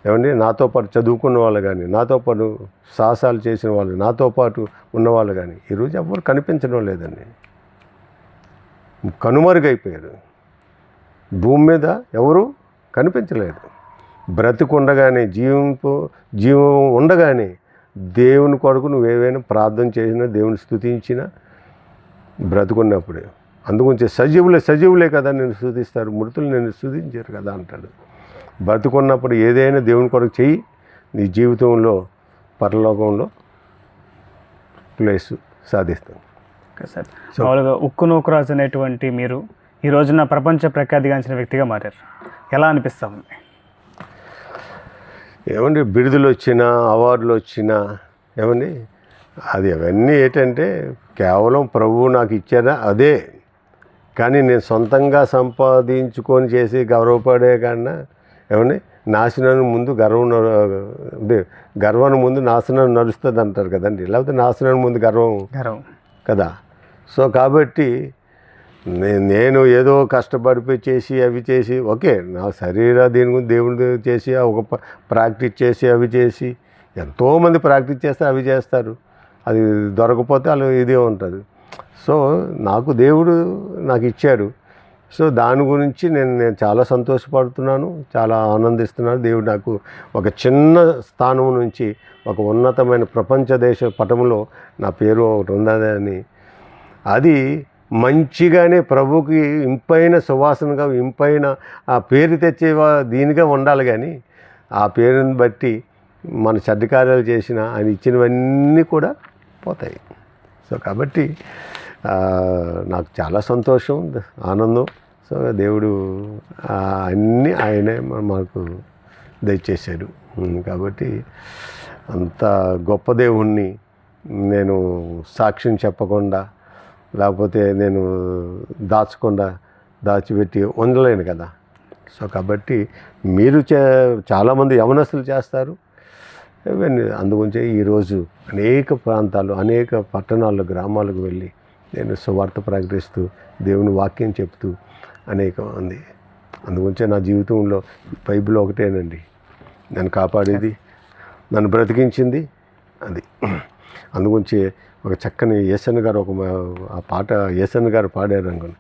ఏమండి, నాతో పాటు చదువుకున్న వాళ్ళు కానీ, నాతో పాటు సాహసాలు చేసిన వాళ్ళు, నాతో పాటు ఉన్నవాళ్ళు కానీ ఈరోజు ఎవరు కనిపించడం లేదండి. కనుమరుగైపోయారు. భూమి మీద ఎవరు కనిపించలేదు. బ్రతికుండగానే, జీవం ఉండగానే దేవుని కొరకు నువ్వేవైనా ప్రార్థన చేసినా, దేవుని స్తుతించినా బ్రతుకున్నప్పుడే. అందుగురించి సజీవులే కదా నేను స్తుతిస్తారు, మృతులు నేను స్తుతించారు కదా అంటాడు. బ్రతుకున్నప్పుడు ఏదైనా దేవుని కొరకు చెయ్యి, నీ జీవితంలో పరలోకంలో ప్లేస్ సాధిస్తాం. ఓకే సార్, మామూలుగా ఉక్కు నూకరాజు అనేటువంటి మీరు ఈ రోజున ప్రపంచ ప్రఖ్యాతిగాంచిన వ్యక్తిగా మారారు. ఎలా అనిపిస్తూ ఉంది? ఏమండి, బిరుదులు వచ్చినా, అవార్డులు వచ్చినా, ఏమండి అది అవన్నీ ఏంటంటే కేవలం ప్రభువు నాకు ఇచ్చారా అదే. కానీ నేను సొంతంగా సంపాదించుకొని చేసి గౌరవపడే కన్నా ఏమండి నాశనాన్ని ముందు గర్వానికి ముందు నాశనం నడుస్తుంది అంటారు కదండి. లేకపోతే నాశనానికి ముందు గర్వం కదా. సో కాబట్టి నేను ఏదో కష్టపడిపోయి చేసి అవి చేసి ఓకే, నా దీని గురించి దేవుడి చేసి ఒక ప్రాక్టీస్ చేసి అవి చేసి, ఎంతోమంది ప్రాక్టీస్ చేస్తే అవి చేస్తారు, అది దొరకపోతే అలా ఇదే ఉంటుంది. సో నాకు దేవుడు నాకు ఇచ్చాడు. సో దాని గురించి నేను చాలా సంతోషపడుతున్నాను, చాలా ఆనందిస్తున్నాను. దేవుడు నాకు ఒక చిన్న స్థానం నుంచి ఒక ఉన్నతమైన ప్రపంచ దేశ పటంలో నా పేరు ఒకటి ఉన్నదని, అది మంచిగానే ప్రభుకి ఇంపైన సువాసనగా ఇంపైన ఆ పేరు తెచ్చే దీనిగా ఉండాలి. కానీ ఆ పేరుని బట్టి మన చెడ్డ కార్యాలు చేసిన ఆయన ఇచ్చినవన్నీ కూడా పోతాయి. సో కాబట్టి నాకు చాలా సంతోషం, ఆనందం. సో దేవుడు అన్నీ ఆయనే మాకు దయచేశాడు. కాబట్టి అంత గొప్ప దేవుణ్ణి నేను సాక్ష్యం చెప్పకుండా, లేకపోతే నేను దాచిపెట్టి ఉండలేను కదా. సో కాబట్టి మీరు చాలామంది యవనస్తులు చేస్తారు. అందుగురించి ఈరోజు అనేక ప్రాంతాలు, అనేక పట్టణాలు, గ్రామాలకు వెళ్ళి నేను సువార్త ప్రకటిస్తూ దేవుని వాక్యం చెప్తూ అనేక మంది, అందుగురించే నా జీవితంలో బైబిల్ ఒకటేనండి నన్ను కాపాడేది, నన్ను బ్రతికించింది. అది అందుగురించి ఒక చక్కని యేసన్న గారు ఆ పాట యేసన్న గారు పాడారు అనుకోండి.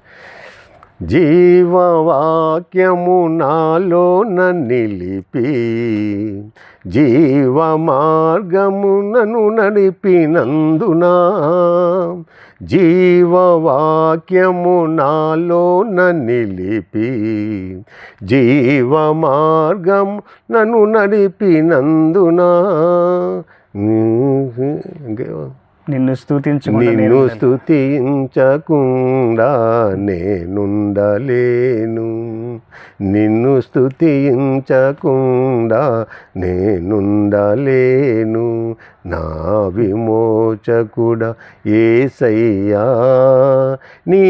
జీవవాక్యము నాలోన నిలిపి జీవ మార్గమునను నడిపినందునా, జీవవాక్యము నాలోన నిలిపి జీవ మార్గం నన్ను నడిపినందునా, నిన్ను స్తుతించకుండా నేనుండలేను, నిన్ను స్తుతించకుండా నేనుండలేను, నా విమోచకుడా యేసయ్యా, నీ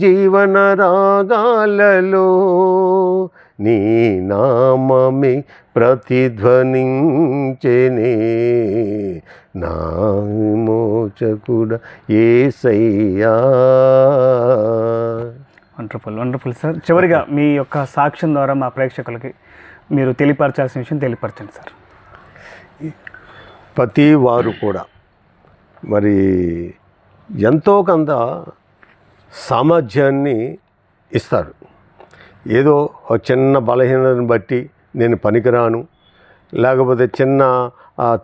జీవన రాగాలలో నీ నామమే ప్రతిధ్వనించెనే, నా విమోచకుడా యేసయ్యా. Wonderful sir. చివరిగా మీ యొక్క సాక్ష్యం ద్వారా మా ప్రేక్షకులకి మీరు తెలియపరచాల్సిన విషయం తెలియపరచండి సార్. ప్రతి వారు కూడా మరి ఎంతో కొంత సామర్థ్యాన్ని ఇస్తారు. ఏదో ఒక చిన్న బలహీనతను బట్టి నేను పనికిరాను, లేకపోతే చిన్న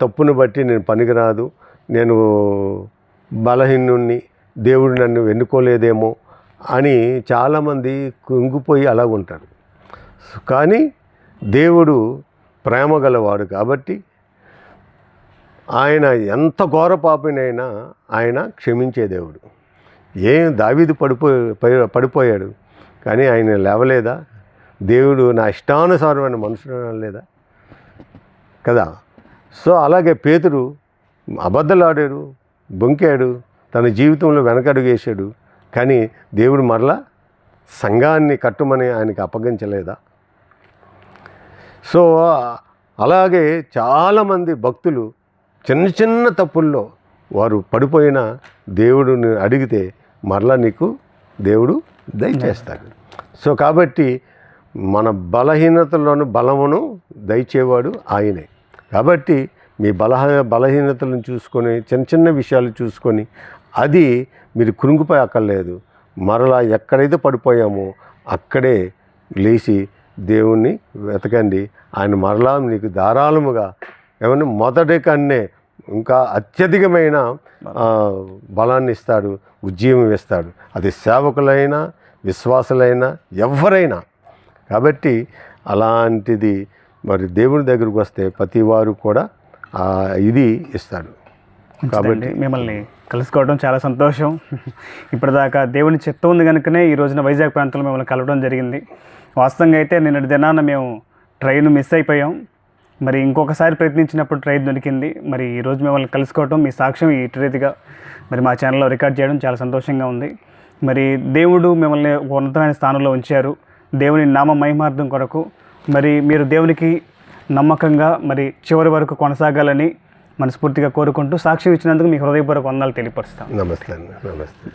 తప్పును బట్టి నేను పనికిరాదు, నేను బలహీనుణ్ణి, దేవుడు నన్ను ఎన్నుకోలేదేమో అని చాలామంది కుంగిపోయి అలాగుంటారు. కానీ దేవుడు ప్రేమ గలవాడు కాబట్టి ఆయన ఎంత ఘోర పాపినైనా ఆయన క్షమించే దేవుడు. దావీదు పడిపోయాడు కానీ ఆయన లేవలేదా? దేవుడు నా ఇష్టానుసారమైన మనుషులు అనలేదా కదా. సో అలాగే పేతురు అబద్ధలాడాడు, బొంకాడు, తన జీవితంలో వెనకడుగు వేశాడు, కానీ దేవుడు మరలా సంఘాన్ని కట్టుమని ఆయనకి అప్పగించలేదా? సో అలాగే చాలామంది భక్తులు చిన్న చిన్న తప్పుల్లో వారు పడిపోయిన దేవుడిని అడిగితే మరలా నీకు దేవుడు దయచేస్తాడు. సో కాబట్టి మన బలహీనతల్లోని బలమును దయచేవాడు ఆయనే. కాబట్టి మీ బలహీనతలను చూసుకొని, చిన్న చిన్న విషయాలు చూసుకొని అది మీరు కృంగిపోయి అక్కర్లేదు. మరలా ఎక్కడైతే పడిపోయామో అక్కడే లేచి దేవుణ్ణి వెతకండి. ఆయన మరలా మీకు ధారాళముగా ఏమన్నా మొదటి కన్నే ఇంకా అత్యధికమైన బలాన్ని ఇస్తాడు, ఉజ్జీవం ఇస్తాడు. అది సేవకులైనా విశ్వాసులైనా ఎవరైనా. కాబట్టి అలాంటిది మరి దేవుని దగ్గరకు వస్తే ప్రతి వారు కూడా ఇది ఇస్తాడు. కాబట్టి మిమ్మల్ని కలుసుకోవడం చాలా సంతోషం. ఇప్పటిదాకా దేవుని చిత్తం ఉంది కనుకనే ఈ రోజున వైజాగ్ ప్రాంతంలో మిమ్మల్ని కలవడం జరిగింది. వాస్తవంగా అయితే నిన్నటి దినాన మేము ట్రైన్ మిస్ అయిపోయాం. మరి ఇంకొకసారి ప్రయత్నించినప్పుడు ట్రైన్ దొరికింది. మరి ఈరోజు మిమ్మల్ని కలుసుకోవడం, మీ సాక్ష్యం ఇటు రీతిగా మరి మా ఛానల్లో రికార్డ్ చేయడం చాలా సంతోషంగా ఉంది. మరి దేవుడు మిమ్మల్ని ఉన్నతమైన స్థానంలో ఉంచారు. దేవుని నామ మహిమార్థం కొరకు మరి మీరు దేవునికి నమ్మకంగా మరి చివరి వరకు కొనసాగాలని మనస్ఫూర్తిగా కోరుకుంటూ సాక్ష్యం ఇచ్చినందుకు మీ హృదయపూర్వక వందనాలు తెలియపరుస్తాం. నమస్తే అన్న, నమస్తే.